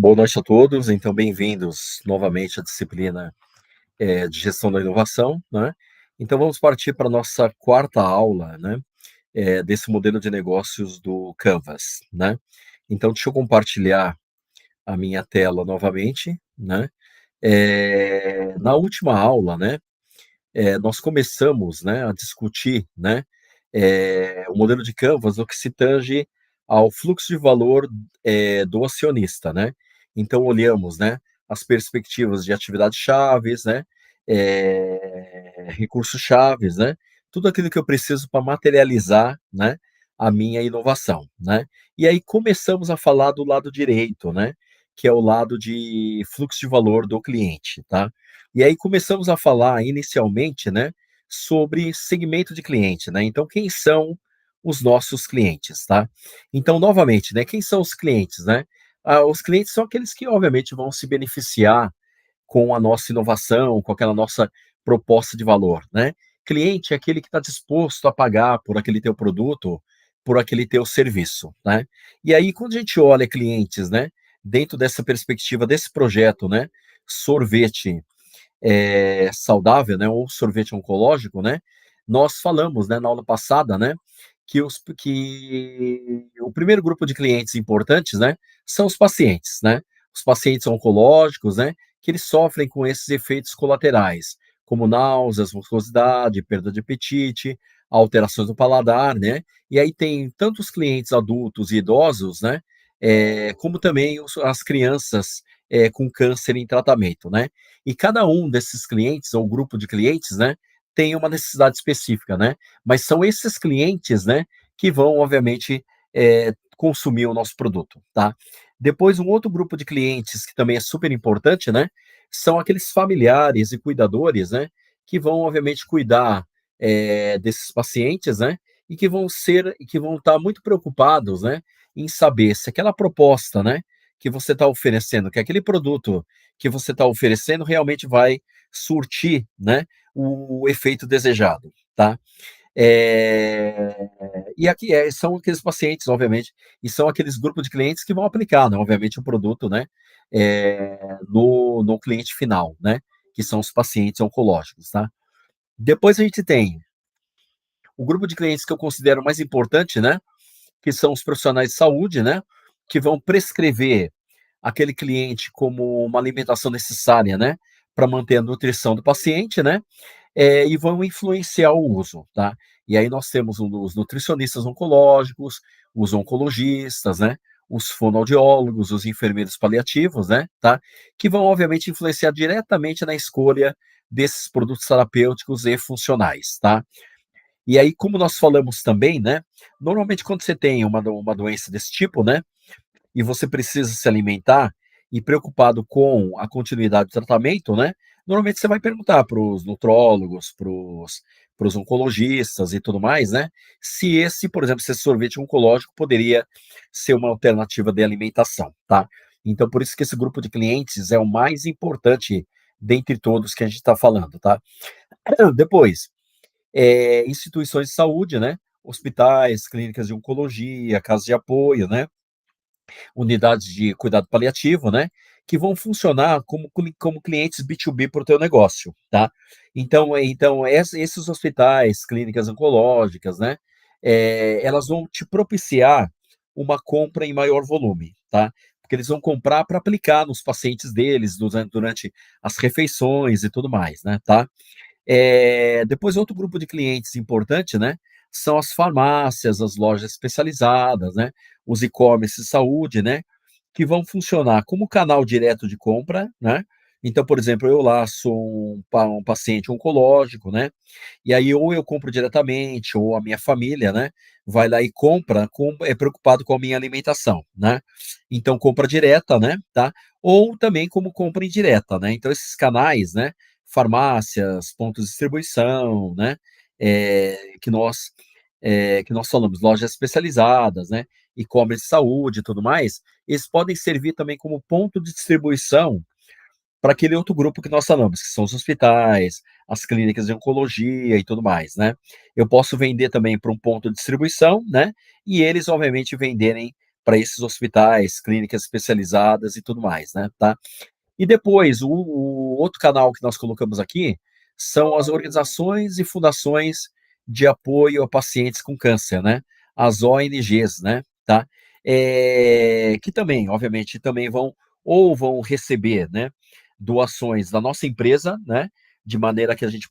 Boa noite a todos, então bem-vindos novamente à disciplina de gestão da inovação, né? Então vamos partir para a nossa quarta aula, né? Desse modelo de negócios do Canvas, né? Então deixa eu compartilhar a minha tela novamente, né? Na última aula, né? Nós começamos, né, a discutir, né, o modelo de Canvas no que se tange ao fluxo de valor, do acionista, né. Então olhamos, né, as perspectivas de atividades chaves, né, recursos chaves, né, tudo aquilo que eu preciso para materializar, né, a minha inovação, né. E aí começamos a falar do lado direito, né, que é o lado de fluxo de valor do cliente, tá. E aí começamos a falar inicialmente, né, sobre segmento de cliente, né. Então quem são os nossos clientes, tá. Então novamente, né, quem são os clientes, né? Os clientes são aqueles que obviamente vão se beneficiar com a nossa inovação, com aquela nossa proposta de valor, né. Cliente é aquele que está disposto a pagar por aquele teu produto, por aquele teu serviço, né. E aí quando a gente olha clientes, né, dentro dessa perspectiva desse projeto, né, sorvete saudável, né, ou sorvete oncológico, né, nós falamos, né, na aula passada, né, que o primeiro grupo de clientes importantes, né, são os pacientes, né, os pacientes oncológicos, né, que eles sofrem com esses efeitos colaterais, como náuseas, mucosidade, perda de apetite, alterações do paladar, né, e aí tem tanto os clientes adultos e idosos, né, como também as crianças com câncer em tratamento, né. E cada um desses clientes, ou grupo de clientes, né, tem uma necessidade específica, né, mas são esses clientes, né, que vão, obviamente, consumir o nosso produto, tá. Depois, um outro grupo de clientes que também é super importante, né, são aqueles familiares e cuidadores, né, que vão, obviamente, cuidar, desses pacientes, né, e que vão estar muito preocupados, né, em saber se aquela proposta, né, que você está oferecendo, que aquele produto que você está oferecendo realmente vai surtir, né, o efeito desejado, tá? E aqui são aqueles pacientes, obviamente, e são aqueles grupos de clientes que vão aplicar, né, obviamente, o produto, né, no cliente final, né, que são os pacientes oncológicos, tá? Depois a gente tem o grupo de clientes que eu considero mais importante, né, que são os profissionais de saúde, né, que vão prescrever aquele cliente como uma alimentação necessária, né, para manter a nutrição do paciente, né, e vão influenciar o uso, tá. E aí nós temos os nutricionistas oncológicos, os oncologistas, né, os fonoaudiólogos, os enfermeiros paliativos, né, tá, que vão obviamente influenciar diretamente na escolha desses produtos terapêuticos e funcionais, tá. E aí, como nós falamos também, né, normalmente quando você tem uma doença desse tipo, né, e você precisa se alimentar e preocupado com a continuidade do tratamento, né, normalmente você vai perguntar para os nutrólogos, para os oncologistas e tudo mais, né, se esse, por exemplo, se esse sorvete oncológico poderia ser uma alternativa de alimentação, tá. Então por isso que esse grupo de clientes é o mais importante dentre todos que a gente está falando, tá. Depois, instituições de saúde, né, hospitais, clínicas de oncologia, casas de apoio, né, unidades de cuidado paliativo, né, que vão funcionar como clientes B2B para o teu negócio, tá. Então esses hospitais, clínicas oncológicas, né, elas vão te propiciar uma compra em maior volume, tá. Porque eles vão comprar para aplicar nos pacientes deles durante as refeições e tudo mais, né, tá. Depois outro grupo de clientes importante, né, são as farmácias, as lojas especializadas, né, os e-commerce de saúde, né, que vão funcionar como canal direto de compra, né. Então, por exemplo, eu lá sou um paciente oncológico, né, e aí ou eu compro diretamente ou a minha família, né, vai lá e compra preocupado com a minha alimentação, né. Então compra direta, né, tá. Ou também como compra indireta, né. Então esses canais, né, farmácias, pontos de distribuição, né, que nós falamos, lojas especializadas, né, e-commerce de saúde e tudo mais, eles podem servir também como ponto de distribuição para aquele outro grupo que nós falamos, que são os hospitais, as clínicas de oncologia e tudo mais, né. Eu posso vender também para um ponto de distribuição, né, e eles obviamente venderem para esses hospitais, clínicas especializadas e tudo mais, né, tá? E depois, o outro canal que nós colocamos aqui são as organizações e fundações de apoio a pacientes com câncer, né? As ONGs, né? Tá? Que também, obviamente, também vão receber, né, doações da nossa empresa, né? De maneira que a gente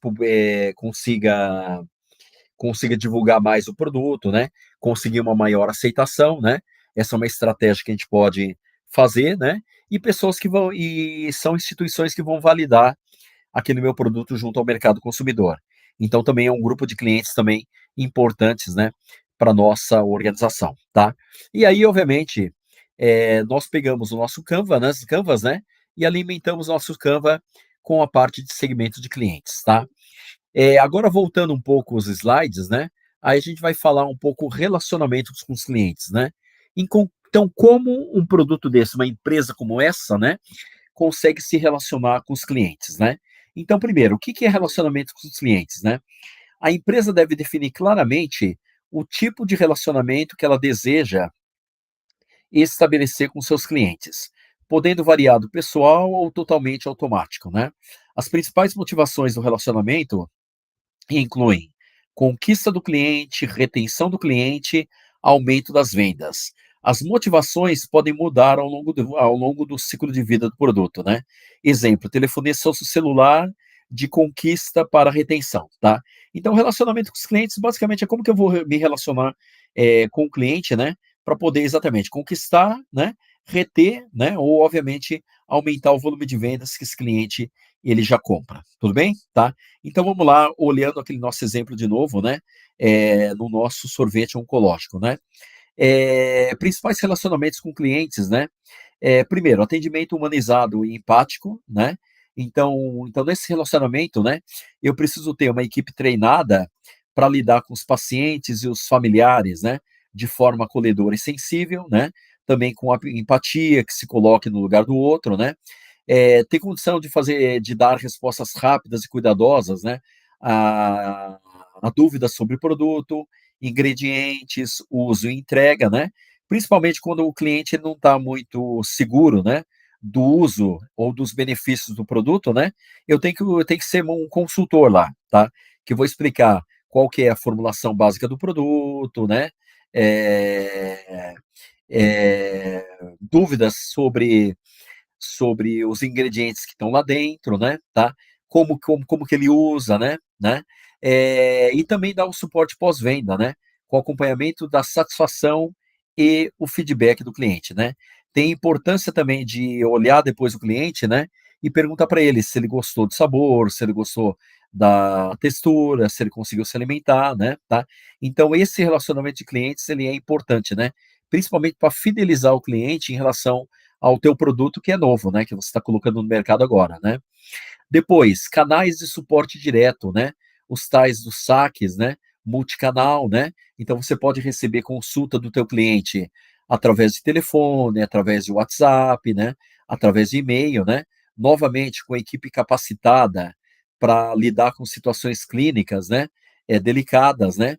consiga divulgar mais o produto, né? Conseguir uma maior aceitação, né? Essa é uma estratégia que a gente pode fazer, né? E pessoas que vão, e são instituições que vão validar aquele meu produto junto ao mercado consumidor. Então também é um grupo de clientes também importantes, né, para nossa organização, tá? E aí, obviamente, nós pegamos o nosso Canvas, né, e alimentamos o nosso Canva com a parte de segmento de clientes, tá? Agora voltando um pouco os slides, né? Aí a gente vai falar um pouco relacionamentos com os clientes, né? Então, como um produto desse, uma empresa como essa, né, consegue se relacionar com os clientes, né? Então, primeiro, o que é relacionamento com os clientes, né? A empresa deve definir claramente o tipo de relacionamento que ela deseja estabelecer com seus clientes, podendo variar do pessoal ou totalmente automático, né? As principais motivações do relacionamento incluem conquista do cliente, retenção do cliente, aumento das vendas. As motivações podem mudar ao longo do ciclo de vida do produto, né? Exemplo, telefonia celular de conquista para retenção, tá? Então, relacionamento com os clientes, basicamente, é como que eu vou me relacionar com o cliente, né? Para poder exatamente conquistar, né? Reter, né? Ou, obviamente, aumentar o volume de vendas que esse cliente ele já compra. Tudo bem? Tá? Então vamos lá, olhando aquele nosso exemplo de novo, né? No nosso sorvete oncológico, né? Principais relacionamentos com clientes, né? Primeiro, atendimento humanizado e empático, né? Então, nesse relacionamento, né, eu preciso ter uma equipe treinada para lidar com os pacientes e os familiares, né, de forma acolhedora e sensível, né? Também com a empatia que se coloque no lugar do outro, né? Ter condição de dar respostas rápidas e cuidadosas, né, a, a dúvidas sobre produto, ingredientes, uso e entrega, né, principalmente quando o cliente não está muito seguro, né, do uso ou dos benefícios do produto, né, eu tenho que ser um consultor lá, tá, que eu vou explicar qual que é a formulação básica do produto, né, é, dúvidas sobre os ingredientes que estão lá dentro, né, tá? Como que ele usa, né? E também dá o suporte pós-venda, né? Com acompanhamento da satisfação e o feedback do cliente, né? Tem importância também de olhar depois o cliente, né? E perguntar para ele se ele gostou do sabor, se ele gostou da textura, se ele conseguiu se alimentar, né? Tá? Então esse relacionamento de clientes ele é importante, né? Principalmente para fidelizar o cliente em relação ao teu produto que é novo, né, que você está colocando no mercado agora, né. Depois, canais de suporte direto, né, os tais dos saques, né, multicanal, né, então você pode receber consulta do teu cliente através de telefone, através de WhatsApp, né, através de e-mail, né, novamente com a equipe capacitada para lidar com situações clínicas, né, delicadas, né,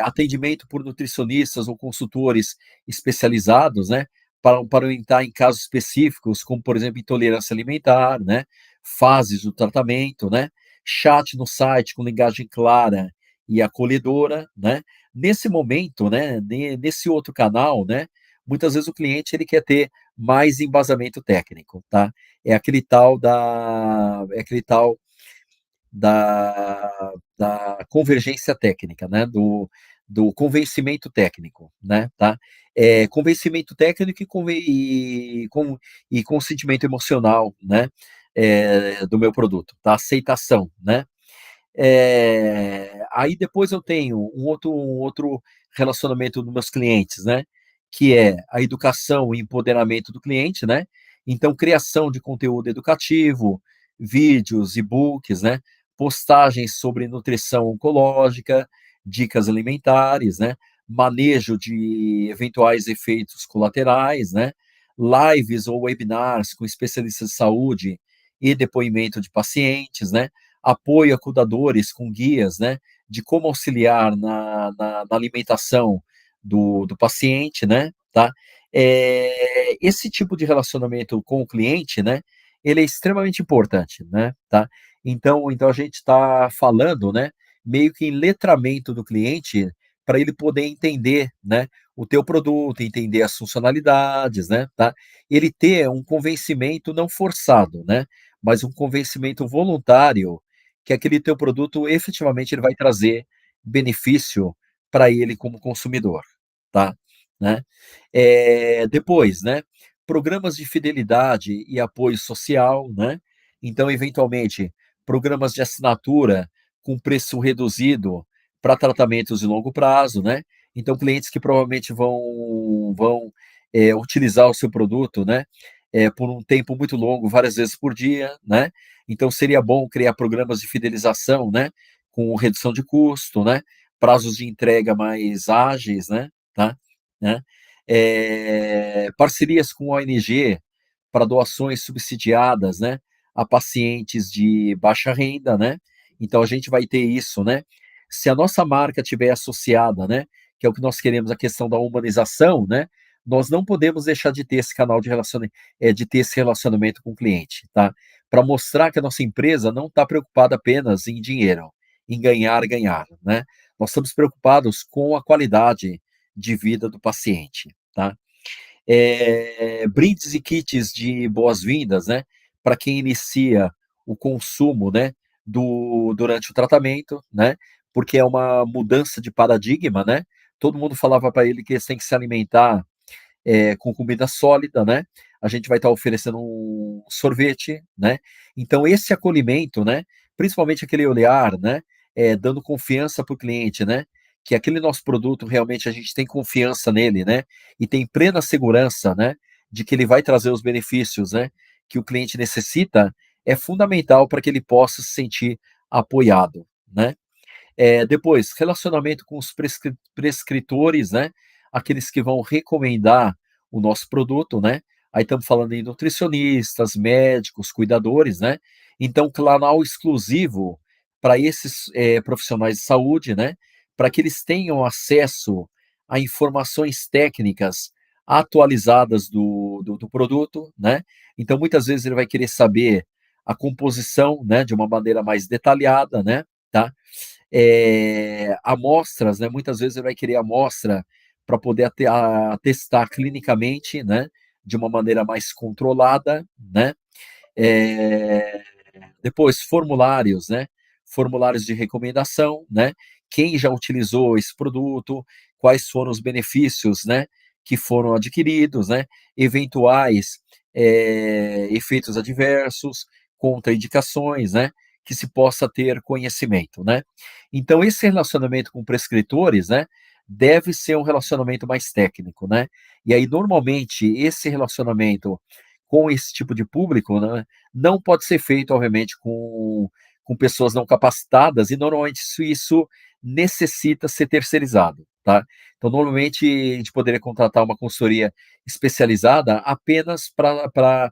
atendimento por nutricionistas ou consultores especializados, né, para orientar em casos específicos, como, por exemplo, intolerância alimentar, né, fases do tratamento, né, chat no site com linguagem clara e acolhedora, né. Nesse momento, né, nesse outro canal, né, muitas vezes o cliente ele quer ter mais embasamento técnico, tá. É aquele tal da convergência técnica, né, do convencimento técnico, né, tá? Convencimento técnico e consentimento emocional, né, do meu produto, tá? Aceitação, né? Aí depois eu tenho um outro relacionamento dos meus clientes, né, que é a educação e empoderamento do cliente, né. Então criação de conteúdo educativo, vídeos, e-books, né, postagens sobre nutrição oncológica, dicas alimentares, né, manejo de eventuais efeitos colaterais, né, lives ou webinars com especialistas de saúde e depoimento de pacientes, né, apoio a cuidadores com guias, né, de como auxiliar na alimentação do paciente, né, tá. Esse tipo de relacionamento com o cliente, né, ele é extremamente importante, né, tá. Então a gente está falando, né, meio que em letramento do cliente, para ele poder entender, né, o teu produto, entender as funcionalidades, né, tá. Ele ter um convencimento não forçado, né, mas um convencimento voluntário que aquele teu produto efetivamente ele vai trazer benefício para ele como consumidor, tá, né. Depois, né, programas de fidelidade e apoio social, né, então eventualmente programas de assinatura com preço reduzido para tratamentos de longo prazo, né, então clientes que provavelmente vão utilizar o seu produto, né, por um tempo muito longo, várias vezes por dia, né, então seria bom criar programas de fidelização, né, com redução de custo, né, prazos de entrega mais ágeis, né, tá, né. Parcerias com ONG para doações subsidiadas, né, a pacientes de baixa renda, né. Então a gente vai ter isso, né. Se a nossa marca estiver associada, né, que é o que nós queremos, a questão da humanização, né, nós não podemos deixar de ter esse canal de ter esse relacionamento com o cliente, tá. Para mostrar que a nossa empresa não está preocupada apenas em dinheiro, em ganhar, ganhar, né. Nós estamos preocupados com a qualidade de vida do paciente, tá. Brindes e kits de boas-vindas, né, para quem inicia o consumo, né, durante o tratamento, né, porque é uma mudança de paradigma, né. Todo mundo falava para ele que eles têm que se alimentar com comida sólida, né, a gente vai estar oferecendo um sorvete, né. Então esse acolhimento, né, principalmente aquele olhar, né, dando confiança para o cliente, né, que aquele nosso produto realmente a gente tem confiança nele, né, e tem plena segurança, né, de que ele vai trazer os benefícios, né, que o cliente necessita, é fundamental para que ele possa se sentir apoiado, né. Depois, relacionamento com os prescritores, né, aqueles que vão recomendar o nosso produto, né. Aí estamos falando em nutricionistas, médicos, cuidadores, né. Então, canal exclusivo para esses, profissionais de saúde, né, para que eles tenham acesso a informações técnicas atualizadas do produto, né. Então, muitas vezes ele vai querer saber a composição, né, de uma maneira mais detalhada, né, tá. Amostras, né, muitas vezes ele vai querer amostra para poder testar clinicamente, né, de uma maneira mais controlada, né. Eh, Depois formulários, né, formulários de recomendação, né, quem já utilizou esse produto, quais foram os benefícios, né, que foram adquiridos, né, eventuais, efeitos adversos, contraindicações, né, que se possa ter conhecimento, né. Então esse relacionamento com prescritores, né, deve ser um relacionamento mais técnico, né. E aí normalmente esse relacionamento com esse tipo de público, né, não pode ser feito, obviamente, com pessoas não capacitadas, e normalmente isso necessita ser terceirizado, tá. Então, normalmente, a gente poderia contratar uma consultoria especializada apenas para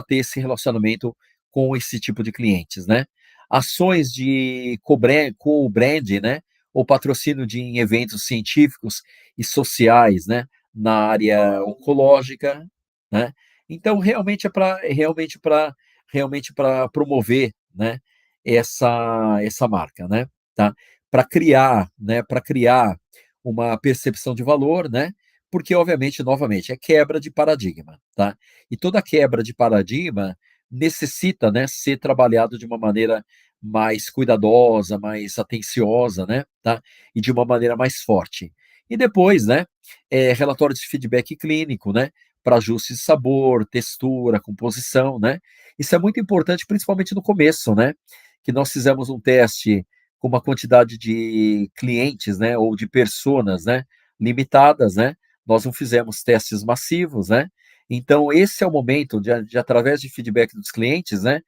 ter esse relacionamento com esse tipo de clientes, né. Ações de co-brand, né, ou patrocínio em eventos científicos e sociais, né, na área oncológica, né. Então realmente para promover, né, essa marca, né, tá. Para criar uma percepção de valor, né, porque obviamente, novamente, é quebra de paradigma, tá. E toda quebra de paradigma necessita, né, ser trabalhado de uma maneira mais cuidadosa, mais atenciosa, né, tá, e de uma maneira mais forte. E depois, né, relatórios de feedback clínico, né, para ajustes de sabor, textura, composição, né. Isso é muito importante, principalmente no começo, né, que nós fizemos um teste com uma quantidade de clientes, né, ou de personas, né, limitadas, né. Nós não fizemos testes massivos, né. Então esse é o momento de através de feedback dos clientes, né,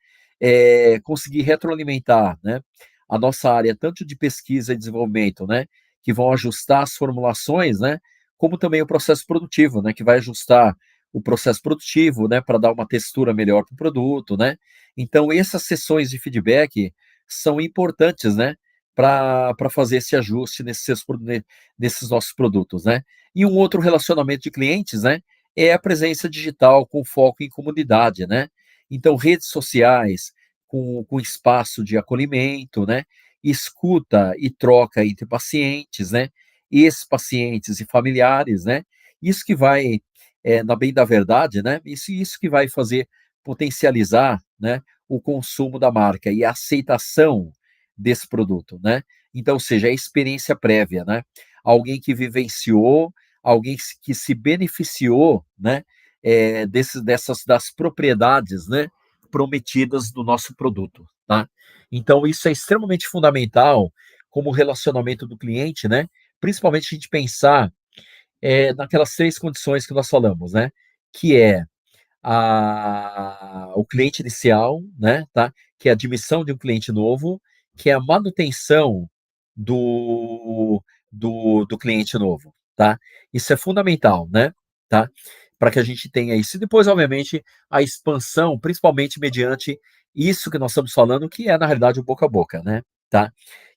conseguir retroalimentar, né, a nossa área tanto de pesquisa e desenvolvimento, né, que vão ajustar as formulações, né, como também o processo produtivo, né, que vai ajustar o processo produtivo, né, para dar uma textura melhor para o produto, né. Então essas sessões de feedback são importantes, né, para fazer esse ajuste nesses nossos produtos, né. E um outro relacionamento de clientes, né, é a presença digital com foco em comunidade, né. Então redes sociais com espaço de acolhimento, né, escuta e troca entre pacientes, né, ex-pacientes e familiares, né. Isso que vai, na bem da verdade, né, isso que vai fazer potencializar, né, o consumo da marca e a aceitação desse produto, né. Então, ou seja, a experiência prévia, né. Alguém que vivenciou, alguém que se beneficiou, né, dessas das propriedades, né, prometidas do nosso produto, tá. Então isso é extremamente fundamental como relacionamento do cliente, né, principalmente a gente pensar, naquelas 3 condições que nós falamos, né, que é o cliente inicial, né, tá, que é a admissão de um cliente novo, que é a manutenção do do cliente novo, tá. Isso é fundamental, né, tá, para que a gente tenha isso. E depois, obviamente, a expansão, principalmente mediante isso que nós estamos falando, que é na realidade o boca a boca, né, tá.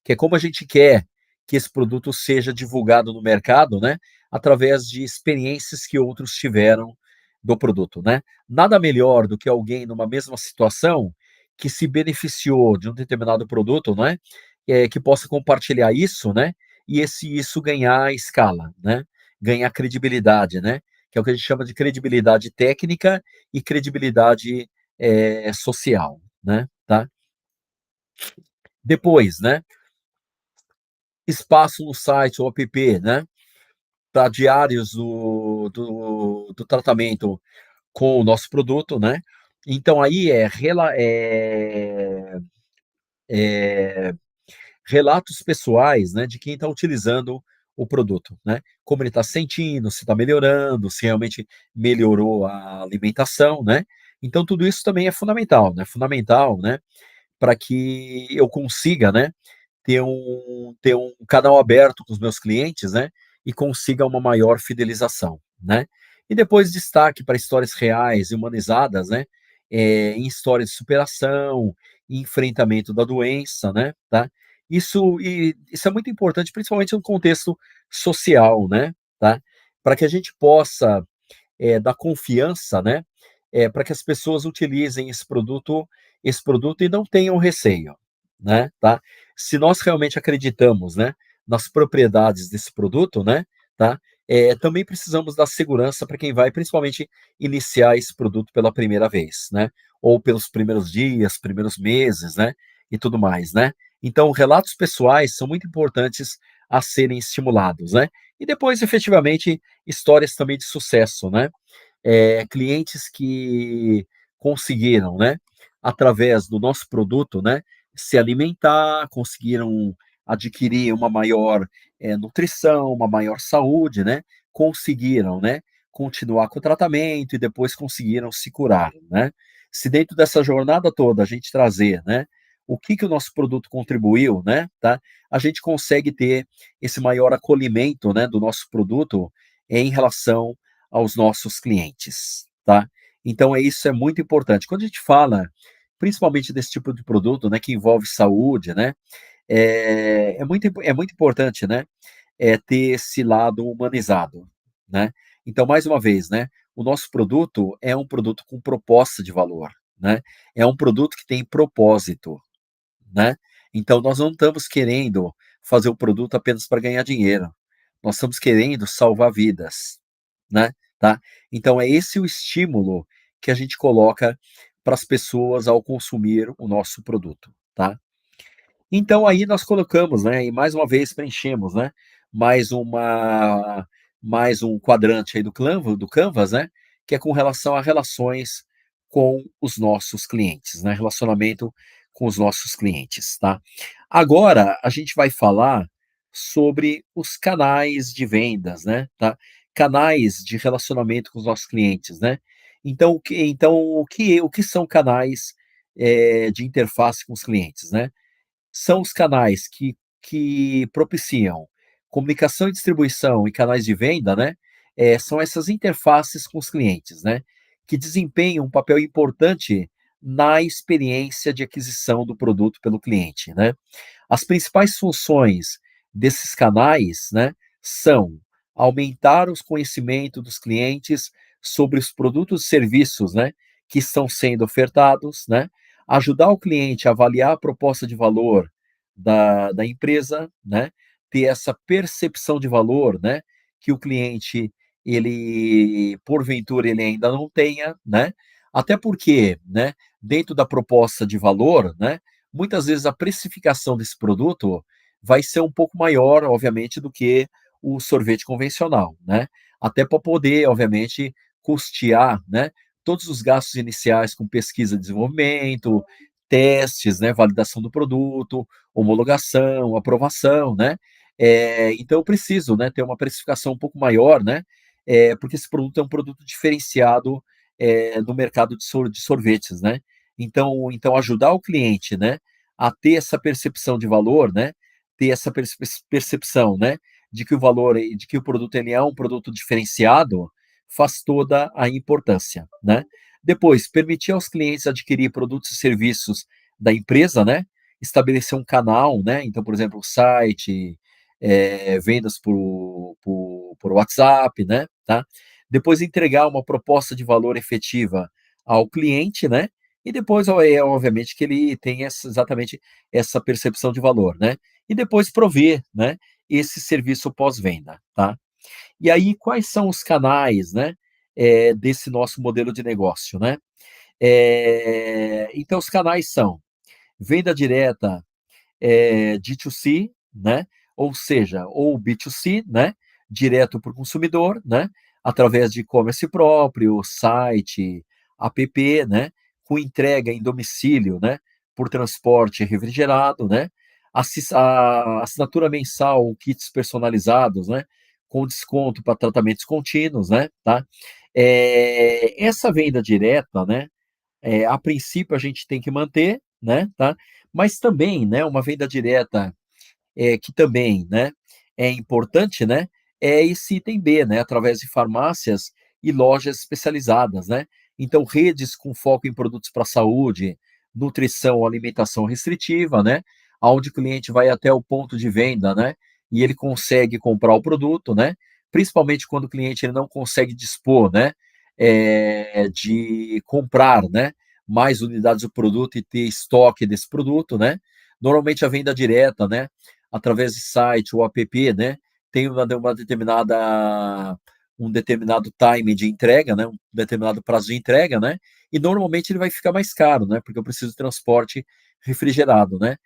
Que é como a gente quer que esse produto seja divulgado no mercado, né, através de experiências que outros tiveram do produto, né. Nada melhor do que alguém numa mesma situação, que se beneficiou de um determinado produto, né, que possa compartilhar isso, né, e isso ganhar escala, né, ganhar credibilidade, né, que é o que a gente chama de credibilidade técnica e credibilidade, social, né, tá. Depois, né, espaço no site ou app, né, para diários do tratamento com o nosso produto, né. Então aí relatos pessoais, né, de quem está utilizando o produto, né. Como ele está se sentindo, se está melhorando, se realmente melhorou a alimentação, né. Então tudo isso também é fundamental, né, para que eu consiga, né, ter um canal aberto com os meus clientes, né, e consiga uma maior fidelização, né. E depois destaque para histórias reais e humanizadas, né, em histórias de superação, enfrentamento da doença, né, tá. Isso é muito importante, principalmente no contexto social, né, tá. Para que a gente possa, dar confiança, né, para que as pessoas utilizem esse produto e não tenham receio, né, tá. Se nós realmente acreditamos, né, nas propriedades desse produto, né, tá, também precisamos dar segurança para quem vai principalmente iniciar esse produto pela primeira vez, né, ou pelos primeiros dias, primeiros meses, né, e tudo mais, né. Então relatos pessoais são muito importantes a serem estimulados, né. E depois efetivamente histórias também de sucesso, né. Clientes que conseguiram, né, através do nosso produto, né, se alimentar, conseguiram adquirir uma maior, nutrição, uma maior saúde, né, conseguiram, né, continuar com o tratamento e depois conseguiram se curar, né. Se dentro dessa jornada toda a gente trazer, né, o que o nosso produto contribuiu, né, tá, a gente consegue ter esse maior acolhimento, né, do nosso produto em relação aos nossos clientes, tá. Então isso é muito importante. Quando a gente fala, principalmente desse tipo de produto, né, que envolve saúde, né, é muito importante, né, ter esse lado humanizado, né. Então, mais uma vez, né, o nosso produto é um produto com proposta de valor, né, é um produto que tem propósito, né. Então nós não estamos querendo fazer o produto apenas para ganhar dinheiro, nós estamos querendo salvar vidas, né, tá. Então é esse o estímulo que a gente coloca para as pessoas ao consumir o nosso produto, tá. Então aí nós colocamos, né, e mais uma vez preenchemos, né, mais uma mais um quadrante aí do Canvas, né, que é com relação a relações com os nossos clientes, né, relacionamento com os nossos clientes, tá. Agora a gente vai falar sobre os canais de vendas, né, tá. Canais de relacionamento com os nossos clientes, né. Então o que são canais, de interface com os clientes, né? São os canais que propiciam comunicação e distribuição e canais de venda, né, são essas interfaces com os clientes, né, que desempenham um papel importante na experiência de aquisição do produto pelo cliente, né. As principais funções desses canais, né, são aumentar os conhecimento dos clientes sobre os produtos e serviços, né, que estão sendo ofertados, né, ajudar o cliente a avaliar a proposta de valor da empresa, né, ter essa percepção de valor, né, que o cliente, ele, porventura, ele ainda não tenha, né, até porque, né, dentro da proposta de valor, né, muitas vezes a precificação desse produto vai ser um pouco maior, obviamente, do que o sorvete convencional, né. Até para poder, obviamente, custear, né, todos os gastos iniciais com pesquisa e desenvolvimento, testes, né, validação do produto, homologação, aprovação, né. Então eu preciso, né, ter uma precificação um pouco maior, né, porque esse produto é um produto diferenciado, no mercado de sorvetes, né. Então ajudar o cliente, né, a ter essa percepção de valor, né, ter essa percepção, né, de que o valor de que o produto ele é um produto diferenciado, faz toda a importância, né. Depois, permitir aos clientes adquirir produtos e serviços da empresa, né, estabelecer um canal, né, então, por exemplo, o site, vendas por WhatsApp, né, tá. Depois entregar uma proposta de valor efetiva ao cliente, né, e depois, obviamente que ele tem exatamente essa percepção de valor, né. E depois prover, né, esse serviço pós-venda, tá. E aí quais são os canais, né, desse nosso modelo de negócio, né. Então os canais são venda direta, D2C, né, ou seja, ou B2C, né, direto para o consumidor, né, através de e-commerce próprio, site, app, né, com entrega em domicílio, né, por transporte refrigerado, né, a assinatura mensal ou kits personalizados, né, com desconto para tratamentos contínuos, né, tá. Essa venda direta, né, a princípio a gente tem que manter, né, tá, mas também, né, uma venda direta, que também, né, é importante, né, é esse item B, né, através de farmácias e lojas especializadas, né. Então redes com foco em produtos para saúde, nutrição ou alimentação restritiva, né, aonde o cliente vai até o ponto de venda, né, e ele consegue comprar o produto, né, principalmente quando o cliente ele não consegue dispor, né, de comprar, né, mais unidades do produto e ter estoque desse produto, né. Normalmente a venda direta, né, através de site ou app, né, tem uma determinada um determinado time de entrega, né, um determinado prazo de entrega, né, e normalmente ele vai ficar mais caro, né, porque eu preciso de transporte refrigerado, né.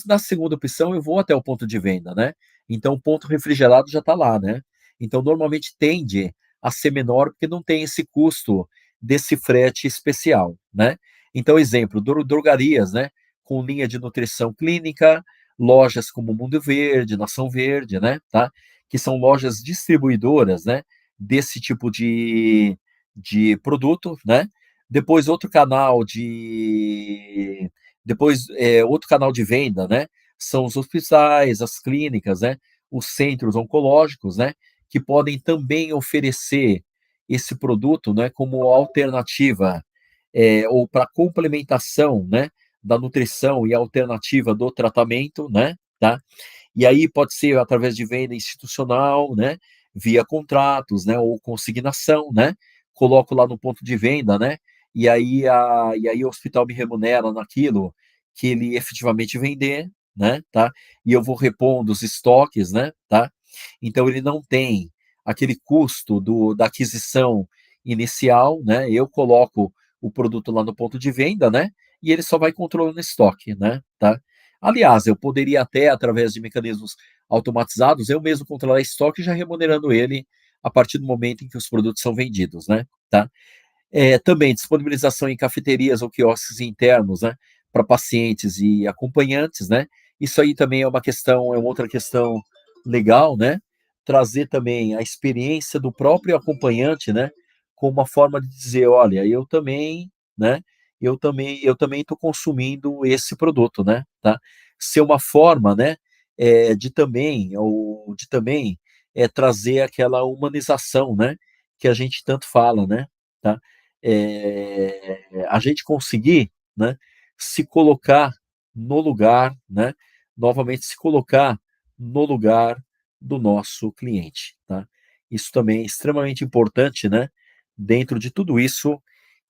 Na segunda opção eu vou até o ponto de venda, né, então o ponto refrigerado já está lá, né. Então normalmente tende a ser menor, porque não tem esse custo desse frete especial, né. Então exemplo, drogarias, né, com linha de nutrição clínica, lojas como Mundo Verde, Nação Verde, né, tá, que são lojas distribuidoras, né, desse tipo de produto, né. Depois outro canal de depois, outro canal de venda, né, são os hospitais, as clínicas, né, os centros oncológicos, né, que podem também oferecer esse produto, né, como alternativa, ou para complementação, né, da nutrição e alternativa do tratamento, né, tá. E aí pode ser através de venda institucional, né, via contratos, né, ou consignação, né, coloco lá no ponto de venda, né, e aí o hospital me remunera naquilo que ele efetivamente vender, né, tá, e eu vou repondo os estoques, né, tá. Então ele não tem aquele custo da aquisição inicial, né, eu coloco o produto lá no ponto de venda, né, e ele só vai controlando estoque, né, tá. Aliás, eu poderia até, através de mecanismos automatizados, eu mesmo controlar estoque, já remunerando ele a partir do momento em que os produtos são vendidos, né, tá. Também disponibilização em cafeterias ou quiosques internos, né, para pacientes e acompanhantes, né. Isso aí também é uma outra questão legal, né, trazer também a experiência do próprio acompanhante, né, como uma forma de dizer: "Olha, eu também, né, eu também estou consumindo esse produto", né, tá. Ser uma forma, né, trazer aquela humanização, né, que a gente tanto fala, né, tá. a gente conseguir, né, se colocar no lugar, né, novamente se colocar no lugar do nosso cliente, tá? Isso também é extremamente importante, né, dentro de tudo isso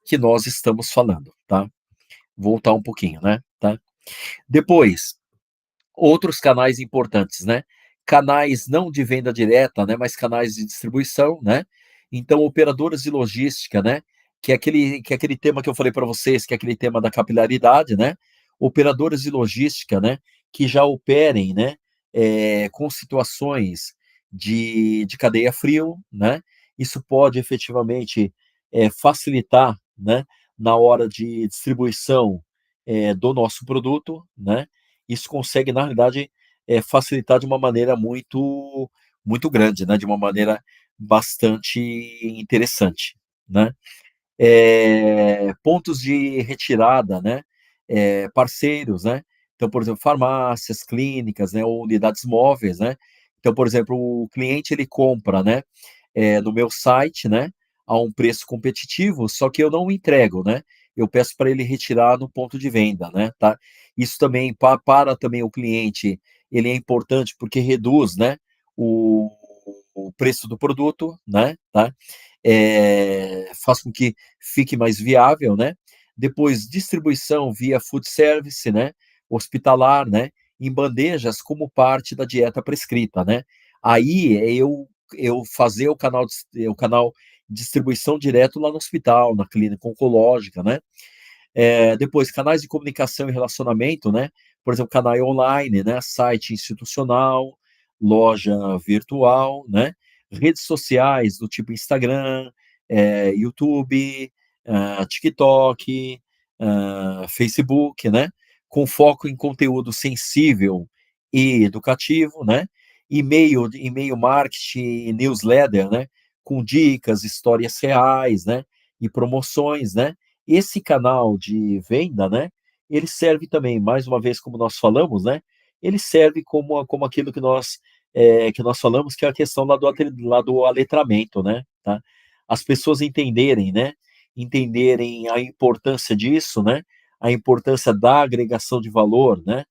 que nós estamos falando, tá? Voltar um pouquinho, né, tá? Depois, outros canais importantes, né? Canais não de venda direta, né, mas canais de distribuição, né? Então, operadoras de logística, né? Que é aquele tema que eu falei para vocês, que é aquele tema da capilaridade, né? Operadoras de logística, né? Que já operem, né? Com situações de cadeia frio, né? Isso pode efetivamente facilitar, né? Na hora de distribuição do nosso produto, né? Isso consegue, na realidade, facilitar de uma maneira muito grande, né, de uma maneira bastante interessante, né. Pontos de retirada, né, parceiros, né. Então, por exemplo, farmácias, clínicas, né, ou unidades móveis, né. Então, por exemplo, o cliente ele compra, né, no meu site, né, a um preço competitivo, só que eu não entrego, né. Eu peço para ele retirar no ponto de venda, né, tá. Isso também para também o cliente, ele é importante porque reduz, né, o o preço do produto, né, tá. Faz com que fique mais viável, né. Depois, distribuição via food service, né, hospitalar, né, em bandejas como parte da dieta prescrita, né. Aí é eu fazer o canal de distribuição direto lá no hospital, na clínica oncológica, né. Depois, canais de comunicação e relacionamento, né? Por exemplo, canal online, né? Site institucional, loja virtual, né? Redes sociais do tipo Instagram, YouTube, TikTok, Facebook, né? Com foco em conteúdo sensível e educativo, né? E-mail marketing, newsletter, né? Com dicas, histórias reais, né? E promoções, né? Esse canal de venda, né, ele serve também, mais uma vez, como nós falamos, né, ele serve como aquilo que nós falamos, que é a questão lá do aletramento, né, tá. As pessoas entenderem, né, entenderem a importância disso, né, a importância da agregação de valor, né,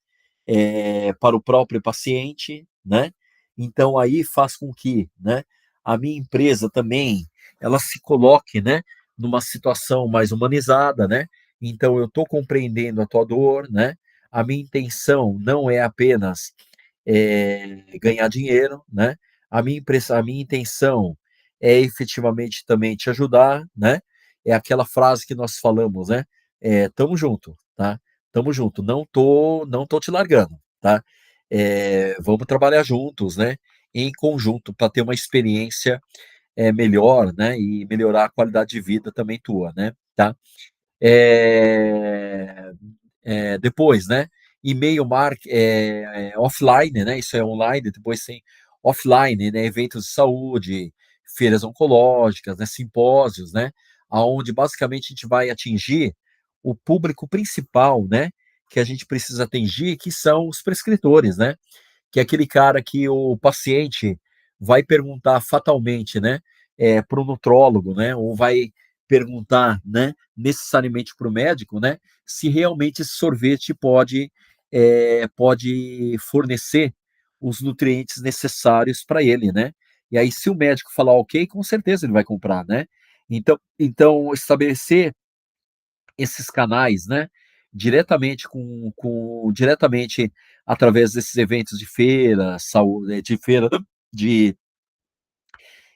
para o próprio paciente, né. Então aí faz com que, né, a minha empresa também, ela se coloque, né, numa situação mais humanizada, né. Então eu estou compreendendo a tua dor, né, a minha intenção não é apenas, ganhar dinheiro, né, a minha intenção é efetivamente também te ajudar, né. É aquela frase que nós falamos, né, "Tamo junto, tá? Tamo junto, não tô te largando, tá? Vamos trabalhar juntos, né, em conjunto para ter uma experiência, melhor, né, e melhorar a qualidade de vida também tua, né, tá?" Eh Depois, né, offline, né, isso é online, depois tem offline, né, eventos de saúde, feiras oncológicas, né, simpósios, né, aonde basicamente a gente vai atingir o público principal, né, que a gente precisa atingir, que são os prescritores, né, que é aquele cara que o paciente vai perguntar fatalmente, né, para o nutrólogo, né, ou vai perguntar, né, necessariamente para o médico, né, se realmente esse sorvete pode fornecer os nutrientes necessários para ele, né. E aí se o médico falar ok, com certeza ele vai comprar, né. Então estabelecer esses canais, né, diretamente através desses eventos de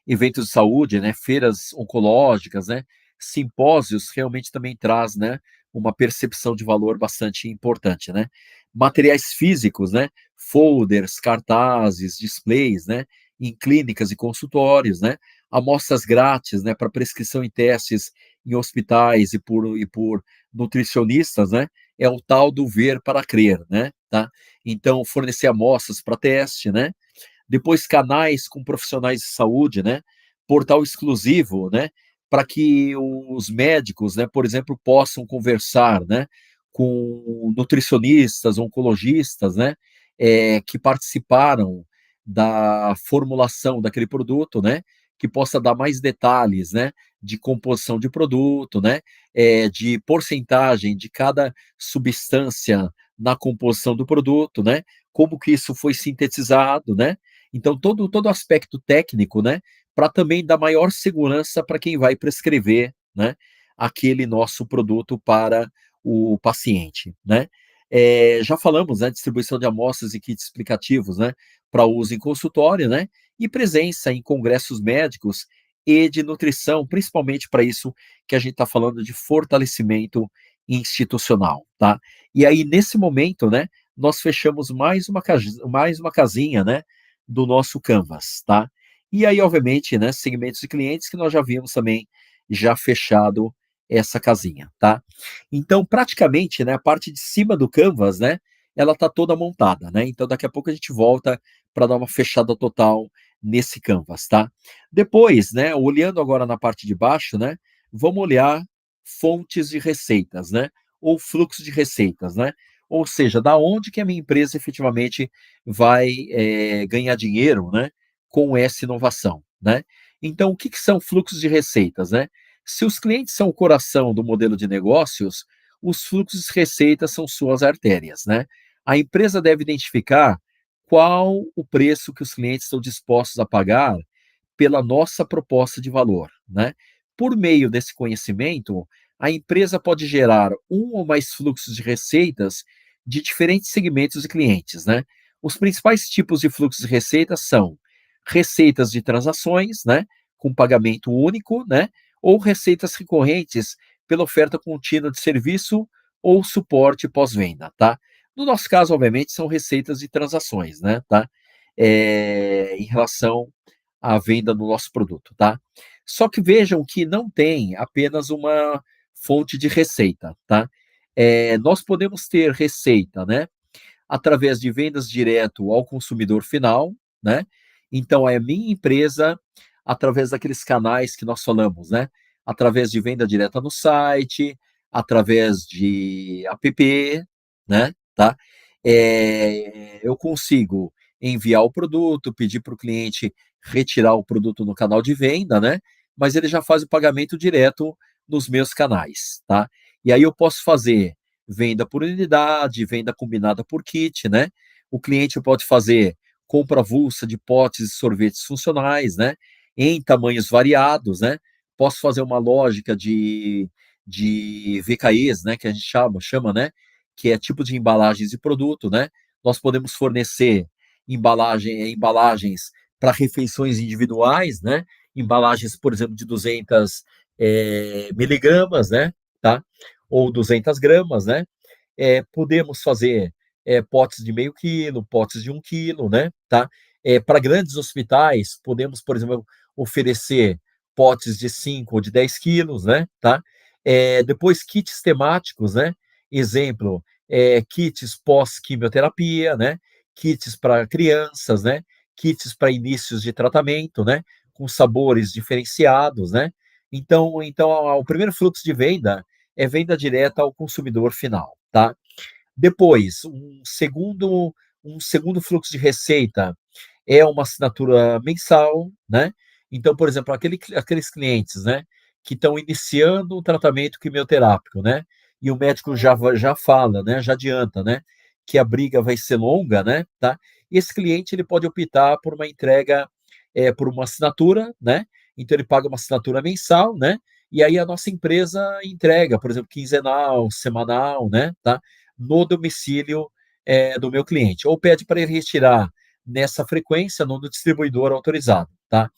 eventos de saúde, né, feiras oncológicas, né, simpósios, realmente também traz, né, uma percepção de valor bastante importante, né. Materiais físicos, né, folders, cartazes, displays, né, em clínicas e consultórios, né, amostras grátis, né, para prescrição e testes em hospitais e por nutricionistas, né, é o tal do ver para crer, né, tá. Então fornecer amostras para teste, né, depois canais com profissionais de saúde, né, portal exclusivo, né, para que os médicos, né, por exemplo, possam conversar, né, com nutricionistas, oncologistas, né, que participaram da formulação daquele produto, né, que possa dar mais detalhes, né, de composição de produto, né, de porcentagem de cada substância na composição do produto, né, como que isso foi sintetizado, né. Então todo aspecto técnico, né, para também dar maior segurança para quem vai prescrever, né, aquele nosso produto para o paciente, né. Já falamos, né, distribuição de amostras e kits explicativos, né, para uso em consultório, né, e presença em congressos médicos e de nutrição, principalmente para isso que a gente está falando de fortalecimento institucional, tá? E aí, nesse momento, né, nós fechamos mais uma casinha, né, do nosso Canvas, tá? E aí, obviamente, né, segmentos de clientes que nós já vimos também já fechado essa casinha, tá? Então, praticamente, né, a parte de cima do Canvas, né, ela tá toda montada, né? Então, daqui a pouco a gente volta para dar uma fechada total nesse Canvas, tá? Depois, né, olhando agora na parte de baixo, né, vamos olhar fontes de receitas, né, ou fluxo de receitas, né? Ou seja, da onde que a minha empresa efetivamente vai ganhar dinheiro, né, com essa inovação, né? Então, o que que são fluxos de receitas, né? Se os clientes são o coração do modelo de negócios, os fluxos de receitas são suas artérias, né? A empresa deve identificar qual o preço que os clientes estão dispostos a pagar pela nossa proposta de valor, né? Por meio desse conhecimento, a empresa pode gerar um ou mais fluxos de receitas de diferentes segmentos de clientes, né? Os principais tipos de fluxos de receitas são receitas de transações, né, com pagamento único, né, ou receitas recorrentes pela oferta contínua de serviço ou suporte pós-venda, tá? No nosso caso, obviamente, são receitas de transações, né, tá? Em relação à venda do nosso produto, tá? Só que vejam que não tem apenas uma fonte de receita, tá? Nós podemos ter receita, né, através de vendas direto ao consumidor final, né? Então, é a minha empresa, através daqueles canais que nós falamos, né? Através de venda direta no site, através de app, né? Tá? Eu consigo enviar o produto, pedir para o cliente retirar o produto no canal de venda, né? Mas ele já faz o pagamento direto nos meus canais, tá? E aí eu posso fazer venda por unidade, venda combinada por kit, né? O cliente pode fazer compra avulsa de potes e sorvetes funcionais, né? Em tamanhos variados, né? Posso fazer uma lógica de VKEs, né? Que a gente chama, né? Que é tipo de embalagens de produto, né? Nós podemos fornecer embalagens para refeições individuais, né? Embalagens, por exemplo, de 200 miligramas, né? Tá? Ou 200 gramas, né? Podemos fazer potes de meio quilo, potes de 1 quilo, né? Tá? Para grandes hospitais, podemos, por exemplo, oferecer potes de 5 ou de 10 quilos, né? Tá? Depois, kits temáticos, né? Exemplo, kits pós-quimioterapia, né? Kits para crianças, né? Kits para inícios de tratamento, né? Com sabores diferenciados, né? Então, o primeiro fluxo de venda é venda direta ao consumidor final, tá? Depois, um segundo fluxo de receita é uma assinatura mensal, né? Então, por exemplo, aqueles clientes, né, que estão iniciando um tratamento quimioterápico, né? E o médico já fala, né, já adianta, né, que a briga vai ser longa, né, tá? Esse cliente ele pode optar por uma entrega por uma assinatura, né? Então ele paga uma assinatura mensal, né? E aí a nossa empresa entrega, por exemplo, quinzenal, semanal, né? Tá? No domicílio do meu cliente. Ou pede para ele retirar nessa frequência no distribuidor autorizado, tá?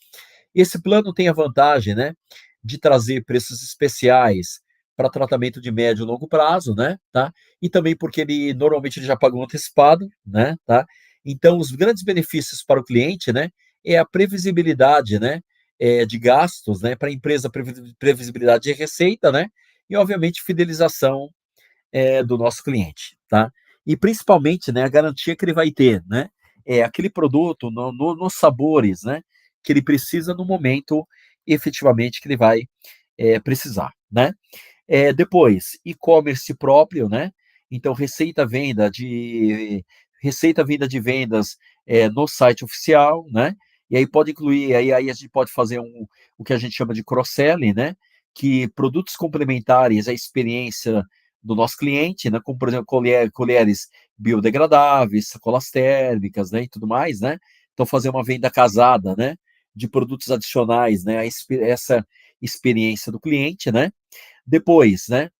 Esse plano tem a vantagem, né, de trazer preços especiais para tratamento de médio e longo prazo, né, tá? E também porque ele já pagou antecipado, né, tá? Então, os grandes benefícios para o cliente, né, é a previsibilidade, né, de gastos, né, para a empresa, previsibilidade de receita, né, e obviamente fidelização do nosso cliente, tá? E principalmente, né, a garantia que ele vai ter, né, aquele produto nos sabores, né, que ele precisa no momento efetivamente que ele vai precisar, né? Depois, e-commerce próprio, né? Então, receita venda de vendas no site oficial, né? E aí pode incluir, aí a gente pode fazer o que a gente chama de cross-selling, né? Que produtos complementares à experiência do nosso cliente, né? Como, por exemplo, colheres biodegradáveis, sacolas térmicas, né? E tudo mais, né? Então, fazer uma venda casada, né? De produtos adicionais, né? Essa experiência do cliente, né? Depois, né?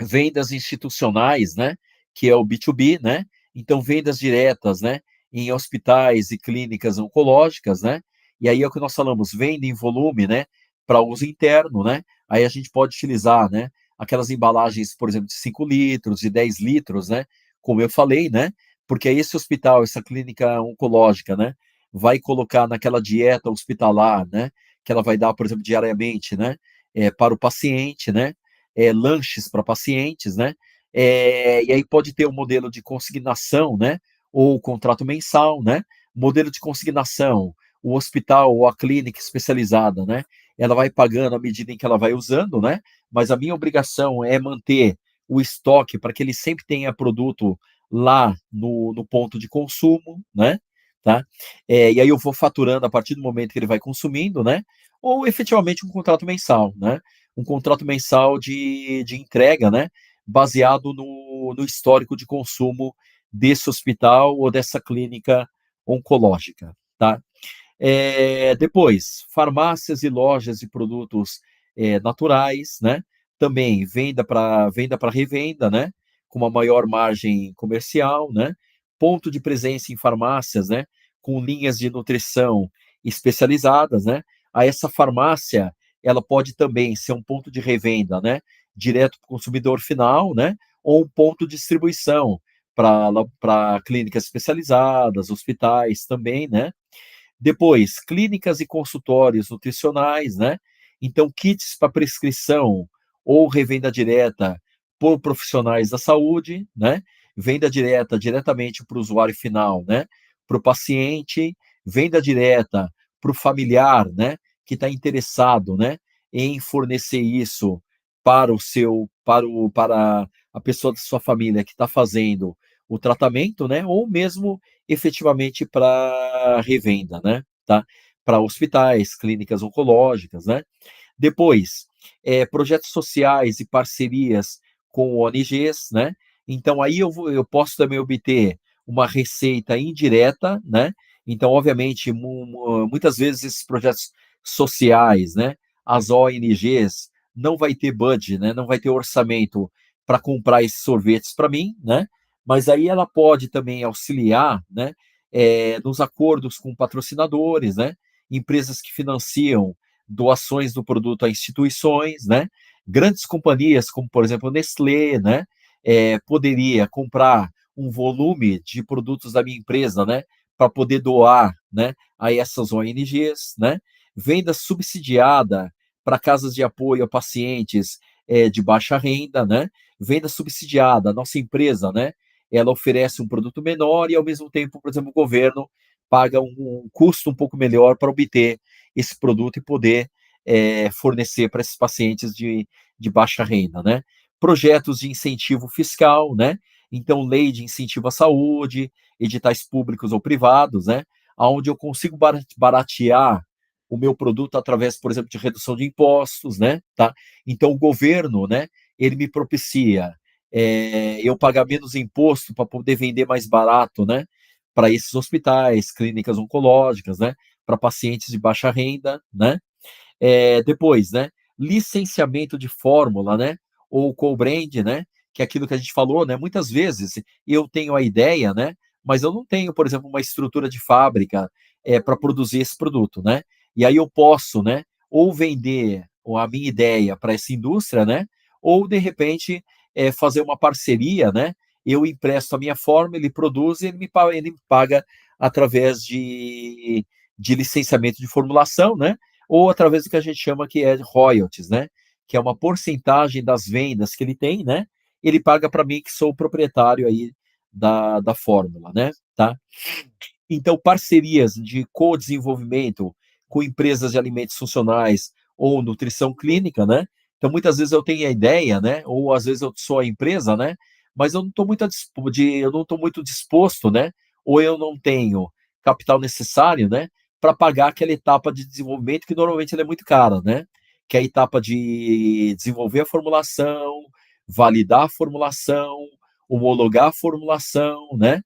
Vendas institucionais, né, que é o B2B, né? Então, vendas diretas, né, em hospitais e clínicas oncológicas, né? E aí é o que nós falamos, venda em volume, né, para uso interno, né? Aí a gente pode utilizar, né, aquelas embalagens, por exemplo, de 5 litros, de 10 litros, né? Como eu falei, né? Porque aí esse hospital, essa clínica oncológica, né, vai colocar naquela dieta hospitalar, né, que ela vai dar, por exemplo, diariamente, né, para o paciente, né? Lanches para pacientes, né? E aí pode ter um modelo de consignação, né? Ou contrato mensal, né? Modelo de consignação, o hospital ou a clínica especializada, né? Ela vai pagando à medida em que ela vai usando, né? Mas a minha obrigação é manter o estoque para que ele sempre tenha produto lá no ponto de consumo, né? Tá? E aí eu vou faturando a partir do momento que ele vai consumindo, né? Ou efetivamente um contrato mensal, né? Um contrato mensal de entrega, né? Baseado no histórico de consumo desse hospital ou dessa clínica oncológica, tá? Depois, farmácias e lojas de produtos naturais, né? Também venda para revenda, né? Com uma maior margem comercial, né? Ponto de presença em farmácias, né? Com linhas de nutrição especializadas, né? A essa farmácia, ela pode também ser um ponto de revenda, né? Direto para o consumidor final, né? Ou um ponto de distribuição para clínicas especializadas, hospitais também, né? Depois, clínicas e consultórios nutricionais, né? Então, kits para prescrição ou revenda direta por profissionais da saúde, né? Venda direta diretamente para o usuário final, né? Para o paciente, venda direta para o familiar, né? Que está interessado, né? Em fornecer isso para a pessoa da sua família que está fazendo o tratamento, né? Ou mesmo efetivamente para revenda, né? Tá? Para hospitais, clínicas oncológicas, né? Depois, projetos sociais e parcerias com ONGs, né? Então, aí eu posso também obter uma receita indireta, né? Então, obviamente, muitas vezes esses projetos sociais, né? As ONGs não vai ter budget, né? Não vai ter orçamento para comprar esses sorvetes para mim, né? Mas aí ela pode também auxiliar, né? Nos acordos com patrocinadores, né? Empresas que financiam doações do produto a instituições, né? Grandes companhias, como por exemplo a Nestlé, né? Poderia comprar um volume de produtos da minha empresa, né? Para poder doar, né? A essas ONGs, né? Venda subsidiada para casas de apoio a pacientes de baixa renda, né? Venda subsidiada, nossa empresa, né? Ela oferece um produto menor e, ao mesmo tempo, por exemplo, o governo paga um custo um pouco melhor para obter esse produto e poder fornecer para esses pacientes de baixa renda, né? Projetos de incentivo fiscal, né? Então, lei de incentivo à saúde, editais públicos ou privados, né? Onde eu consigo baratear o meu produto através, por exemplo, de redução de impostos, né? Tá? Então, o governo, né? Ele me propicia eu pagar menos imposto para poder vender mais barato, né? Para esses hospitais, clínicas oncológicas, né? Para pacientes de baixa renda, né? Depois, né? Licenciamento de fórmula, né? Ou co-brand, né? Que é aquilo que a gente falou, né? Muitas vezes eu tenho a ideia, né? Mas eu não tenho, por exemplo, uma estrutura de fábrica para produzir esse produto, né? E aí eu posso, né? Ou vender a minha ideia para essa indústria, né? Ou de repente fazer uma parceria, né? Eu empresto a minha fórmula, ele produz e ele me paga através de licenciamento de formulação, né? Ou através do que a gente chama que é royalties, né? Que é uma porcentagem das vendas que ele tem, né? Ele paga para mim que sou o proprietário aí da fórmula, né? Tá? Então, parcerias de co-desenvolvimento com empresas de alimentos funcionais ou nutrição clínica, né? Então, muitas vezes eu tenho a ideia, né? Ou às vezes eu sou a empresa, né? Mas eu não estou eu não estou muito disposto, né? Ou eu não tenho capital necessário, né? para pagar aquela etapa de desenvolvimento que normalmente ela é muito cara, né? Que é a etapa de desenvolver a formulação, validar a formulação, homologar a formulação, né?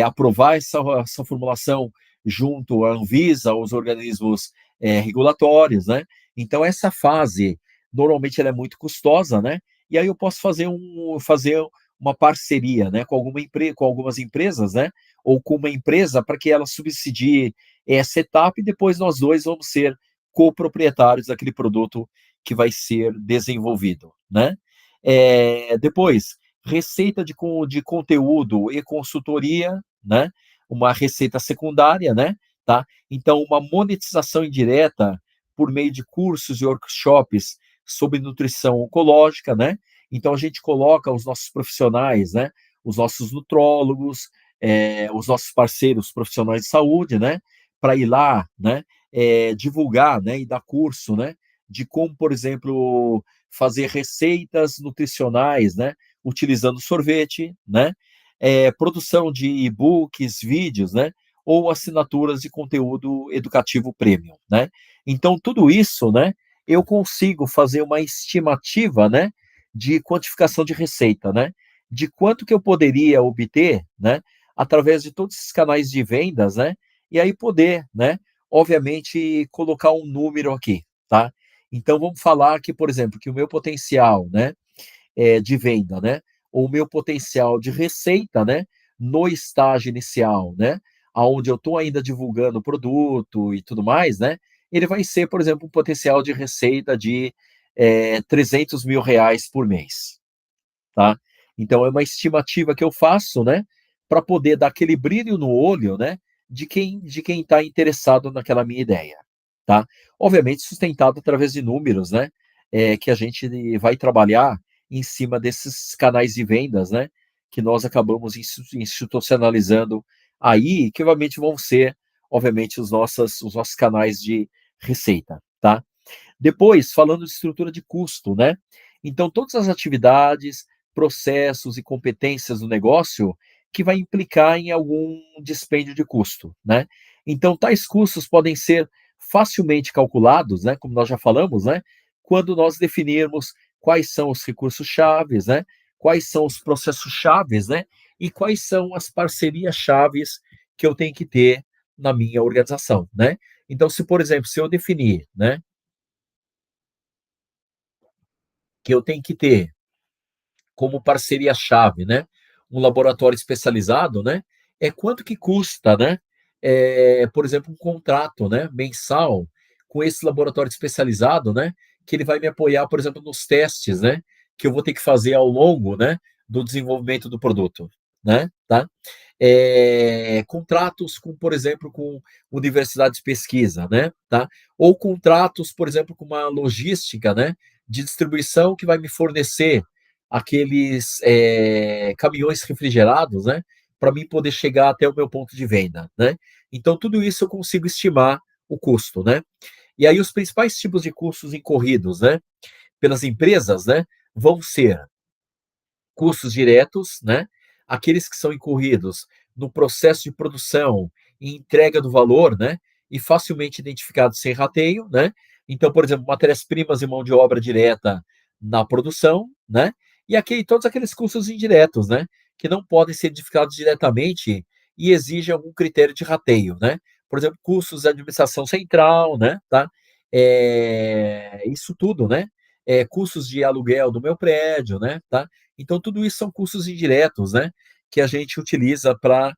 Aprovar essa formulação junto à Anvisa, aos organismos regulatórios, né? Então, essa fase, normalmente, ela é muito custosa, né? E aí eu posso fazer uma parceria, né, com algumas empresas, né? Ou com uma empresa para que ela subsidie essa etapa e depois nós dois vamos ser coproprietários daquele produto que vai ser desenvolvido, né? Depois, receita de conteúdo e consultoria, né? Uma receita secundária, né? Tá? Então, uma monetização indireta por meio de cursos e workshops sobre nutrição oncológica, né? Então, a gente coloca os nossos profissionais, né? Os nossos nutrólogos, os nossos parceiros profissionais de saúde, né? Para ir lá, né? Divulgar, né? E dar curso, né? De como, por exemplo, fazer receitas nutricionais, né? Utilizando sorvete, né? Produção de e-books, vídeos, né? Ou assinaturas de conteúdo educativo premium, né? Então, tudo isso, né? Eu consigo fazer uma estimativa, né? De quantificação de receita, né? De quanto que eu poderia obter, né? Através de todos esses canais de vendas, né? E aí poder, né? Obviamente, colocar um número aqui, tá? Então, vamos falar que, por exemplo, que o meu potencial, né? De venda, né? Ou o meu potencial de receita, né? No estágio inicial, né? Onde eu estou ainda divulgando o produto e tudo mais, né? Ele vai ser, por exemplo, um potencial de receita de 300 mil reais por mês, tá? Então, é uma estimativa que eu faço, né? Para poder dar aquele brilho no olho, né? De quem está interessado naquela minha ideia, tá? Obviamente, sustentado através de números, né? Que a gente vai trabalhar em cima desses canais de vendas, né? Que nós acabamos institucionalizando aí, que obviamente vão ser, obviamente, os nossos canais de receita, tá? Depois, falando de estrutura de custo, né? Então, todas as atividades, processos e competências do negócio que vai implicar em algum dispêndio de custo, né? Então, tais custos podem ser facilmente calculados, né? Como nós já falamos, né? Quando nós definirmos quais são os recursos chaves, né? Quais são os processos chaves, né? E quais são as parcerias chaves que eu tenho que ter na minha organização, né? Então, se, por exemplo, se eu definir, né, que eu tenho que ter como parceria-chave, né? Um laboratório especializado, né? Quanto que custa, né? Por exemplo, um contrato, né? Mensal com esse laboratório especializado, né? Que ele vai me apoiar, por exemplo, nos testes, né? Que eu vou ter que fazer ao longo, né? Do desenvolvimento do produto, né? Tá? Contratos com, por exemplo, com universidades de pesquisa, né? Tá? Ou contratos, por exemplo, com uma logística, né? De distribuição que vai me fornecer aqueles caminhões refrigerados, né? Para mim poder chegar até o meu ponto de venda, né? Então, tudo isso eu consigo estimar o custo, né? E aí, os principais tipos de custos incorridos, né? Pelas empresas, né? Vão ser custos diretos, né? Aqueles que são incorridos no processo de produção e entrega do valor, né? E facilmente identificados sem rateio, né? Então, por exemplo, matérias-primas e mão de obra direta na produção, né? E aqui todos aqueles custos indiretos, né? Que não podem ser identificados diretamente e exigem algum critério de rateio, né? Por exemplo, custos de administração central, né? Tá? Isso tudo, né? Custos de aluguel do meu prédio, né? Tá? Então, tudo isso são custos indiretos, né? Que a gente utiliza para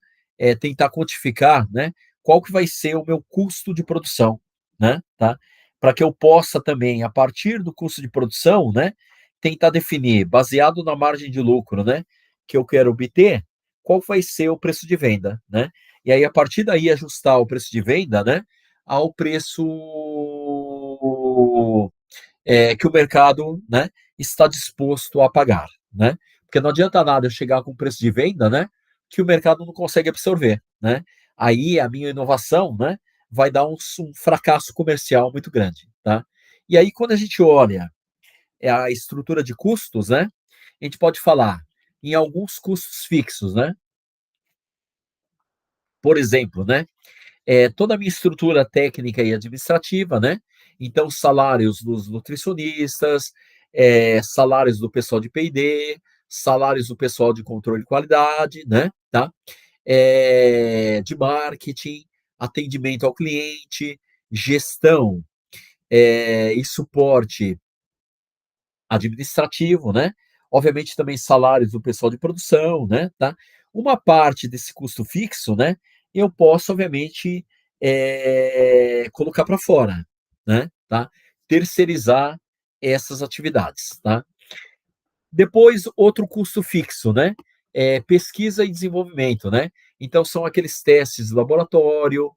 tentar quantificar, né? Qual que vai ser o meu custo de produção, né? Tá? Para que eu possa também, a partir do custo de produção, né? Tentar definir, baseado na margem de lucro, né? Que eu quero obter, qual vai ser o preço de venda, né? E aí, a partir daí, ajustar o preço de venda, né? Ao preço que o mercado, né, está disposto a pagar, né? Porque não adianta nada eu chegar com preço de venda, né, que o mercado não consegue absorver, né? Aí a minha inovação, né, vai dar um fracasso comercial muito grande, tá? E aí quando a gente olha a estrutura de custos, né, a gente pode falar em alguns custos fixos, né? Por exemplo, né, toda a minha estrutura técnica e administrativa, né? Então, salários dos nutricionistas, salários do pessoal de P&D, salários do pessoal de controle de qualidade, né? Tá? De marketing, atendimento ao cliente, gestão, e suporte administrativo, né? Obviamente também salários do pessoal de produção, né? Tá? Uma parte desse custo fixo, né? Eu posso, obviamente, colocar para fora, né? Tá? Terceirizar essas atividades, tá? Depois, outro custo fixo, né? Pesquisa e desenvolvimento, né? Então, são aqueles testes de laboratório,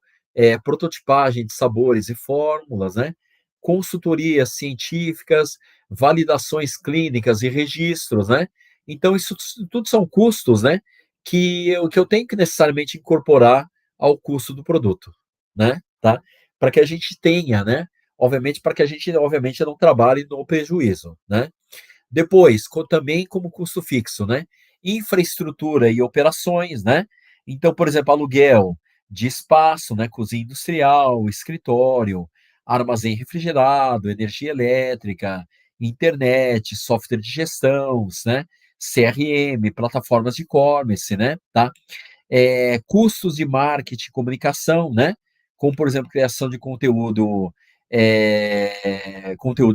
prototipagem de sabores e fórmulas, né? Consultorias científicas, validações clínicas e registros, né? Então, isso tudo são custos, né? Que eu tenho que necessariamente incorporar ao custo do produto, né? Tá? Para que a gente tenha, né? Obviamente, para que a gente, obviamente, não trabalhe no prejuízo, né? Depois, também como custo fixo, né? Infraestrutura e operações, né? Então, por exemplo, aluguel de espaço, né? Cozinha industrial, escritório, armazém refrigerado, energia elétrica, internet, software de gestão, né? CRM, plataformas de e-commerce, né? Tá? Custos de marketing e comunicação, né? Como, por exemplo, criação de conteúdo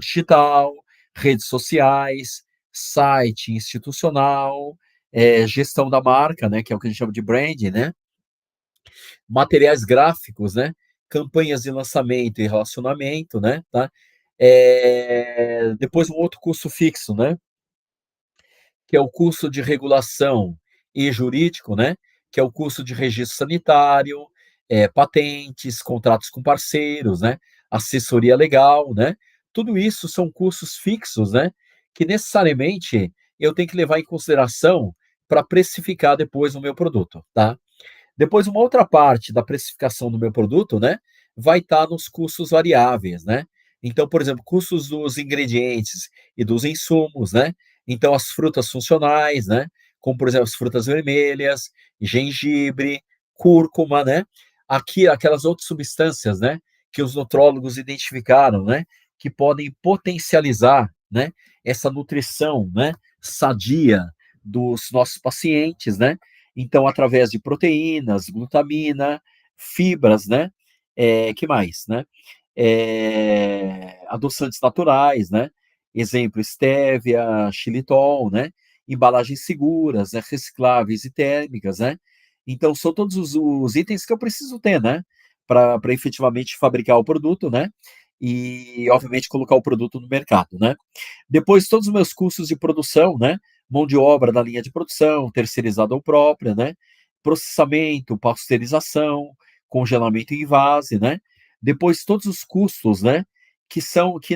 digital, redes sociais, site institucional, gestão da marca, né? Que é o que a gente chama de branding, né? Materiais gráficos, né? Campanhas de lançamento e relacionamento, né? Tá? Depois um outro custo fixo, né? Que é o custo de regulação e jurídico, né? Que é o custo de registro sanitário, patentes, contratos com parceiros, né? Assessoria legal, né? Tudo isso são custos fixos, né? Que necessariamente eu tenho que levar em consideração para precificar depois o meu produto, tá? Depois, uma outra parte da precificação do meu produto, né, vai estar nos custos variáveis, né? Então, por exemplo, custos dos ingredientes e dos insumos, né? Então, as frutas funcionais, né? Como, por exemplo, as frutas vermelhas, gengibre, cúrcuma, né? Aqui, aquelas outras substâncias, né? Que os nutrólogos identificaram, né? Que podem potencializar, né? Essa nutrição, né? Sadia dos nossos pacientes, né? Então, através de proteínas, glutamina, fibras, né? Que mais, né? Adoçantes naturais, né? Exemplo, estévia, xilitol, né? Embalagens seguras, né? Recicláveis e térmicas, né? Então, são todos os itens que eu preciso ter, né? Para efetivamente fabricar o produto, né? E, obviamente, colocar o produto no mercado, né? Depois, todos os meus custos de produção, né? Mão de obra da linha de produção, terceirizada ou própria, né? Processamento, pasteurização, congelamento em vase, né? Depois, todos os custos, né? Que,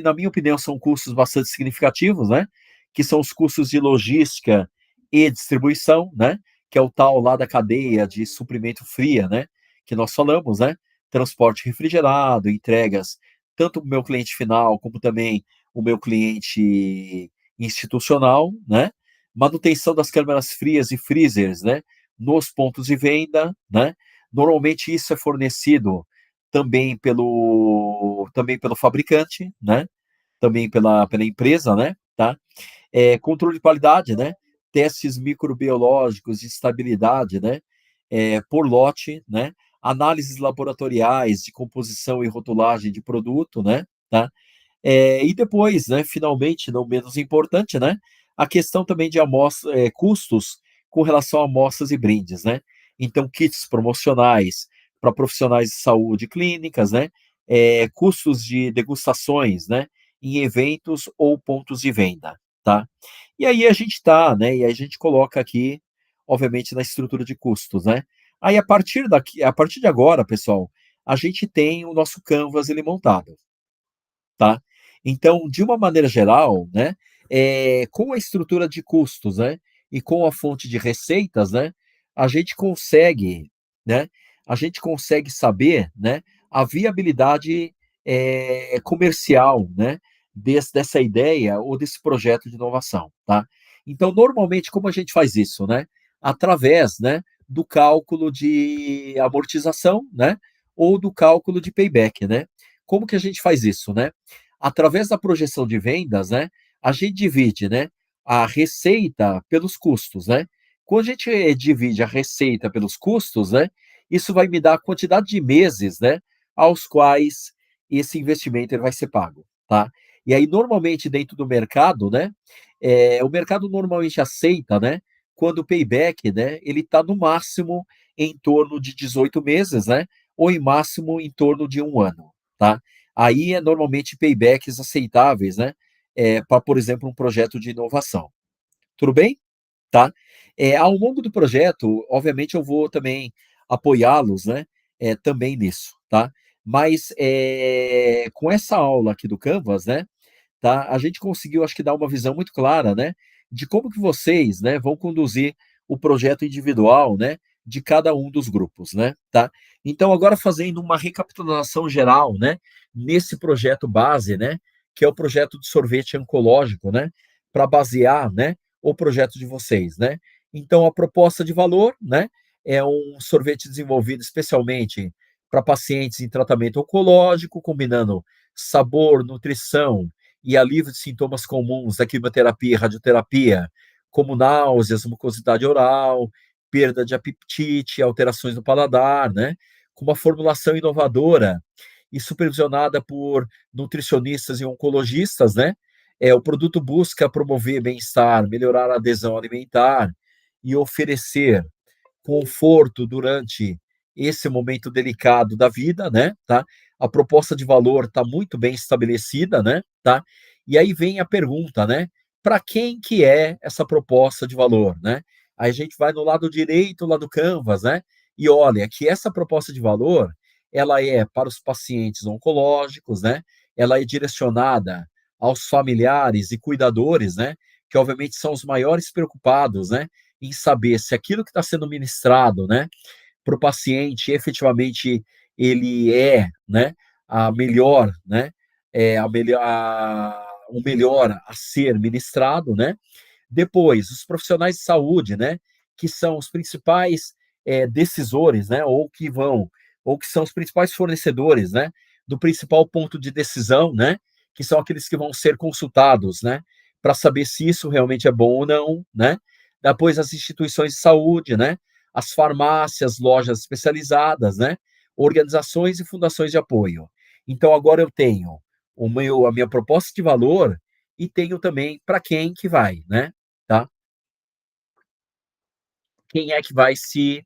na minha opinião, são custos bastante significativos, né? Que são os custos de logística e distribuição, né? Que é o tal lá da cadeia de suprimento fria, né? Que nós falamos, né? Transporte refrigerado, entregas, tanto para o meu cliente final, como também o meu cliente institucional, né? Manutenção das câmaras frias e freezers, né? Nos pontos de venda, né? Normalmente isso é fornecido também pelo fabricante, né? Também pela empresa, né? Tá? Controle de qualidade, né? Testes microbiológicos de estabilidade, né? Por lote, né? Análises laboratoriais de composição e rotulagem de produto, né? Tá? E depois, né, finalmente, não menos importante, né, a questão também de custos com relação a amostras e brindes, né? Então, kits promocionais para profissionais de saúde clínicas, né? Custos de degustações, né? Em eventos ou pontos de venda, tá? E aí a gente tá, né? E aí a gente coloca aqui, obviamente, na estrutura de custos, né? Aí a partir de agora, pessoal, a gente tem o nosso canvas ele montado, tá? Então, de uma maneira geral, né, com a estrutura de custos, né, e com a fonte de receitas, né, a gente consegue, né, a gente consegue saber, né, a viabilidade comercial, né, dessa ideia ou desse projeto de inovação, tá? Então, normalmente, como a gente faz isso, né? Através, né, do cálculo de amortização, né? ou do cálculo de payback, né. Como que a gente faz isso, né? Através da projeção de vendas, né, a gente divide, né, a receita pelos custos, né. Quando a gente divide a receita pelos custos, né, isso vai me dar a quantidade de meses, né, aos quais esse investimento ele vai ser pago, tá. E aí, normalmente, dentro do mercado, né, o mercado normalmente aceita, né, quando o payback, né, ele está no máximo em torno de 18 meses, né, ou em máximo em torno de 1 ano, tá. Aí é normalmente paybacks aceitáveis, né, pra, por exemplo, um projeto de inovação. Tudo bem? Tá? Ao longo do projeto, obviamente eu vou também apoiá-los, né, também nisso, tá? Mas, com essa aula aqui do Canvas, né, tá, a gente conseguiu acho que dar uma visão muito clara, né, de como que vocês, né, vão conduzir o projeto individual, né, de cada um dos grupos, né, tá? Então agora fazendo uma recapitulação geral, né, nesse projeto base, né, que é o projeto de sorvete oncológico, né, para basear, né, o projeto de vocês, né. Então a proposta de valor, né, é um sorvete desenvolvido especialmente para pacientes em tratamento oncológico, combinando sabor, nutrição e alívio de sintomas comuns da quimioterapia e radioterapia, como náuseas, mucosidade oral, perda de apetite, alterações no paladar, né, com uma formulação inovadora e supervisionada por nutricionistas e oncologistas, né. O produto busca promover bem-estar, melhorar a adesão alimentar e oferecer conforto durante esse momento delicado da vida, né, tá. A proposta de valor está muito bem estabelecida, né, tá. E aí vem a pergunta, né, para quem que é essa proposta de valor, né? Aí a gente vai no lado direito lá do Canvas, né, e olha que essa proposta de valor, ela é para os pacientes oncológicos, né, ela é direcionada aos familiares e cuidadores, né, que obviamente são os maiores preocupados, né, em saber se aquilo que está sendo ministrado, né, para o paciente efetivamente ele é, né, a melhor, né, o melhor a ser ministrado, né. Depois, os profissionais de saúde, né, que são os principais, decisores, né, ou que são os principais fornecedores, né, do principal ponto de decisão, né, que são aqueles que vão ser consultados, né, para saber se isso realmente é bom ou não, né. Depois as instituições de saúde, né, as farmácias, lojas especializadas, né, organizações e fundações de apoio. Então agora eu tenho a minha proposta de valor e tenho também para quem que vai, né, tá? Quem é que vai se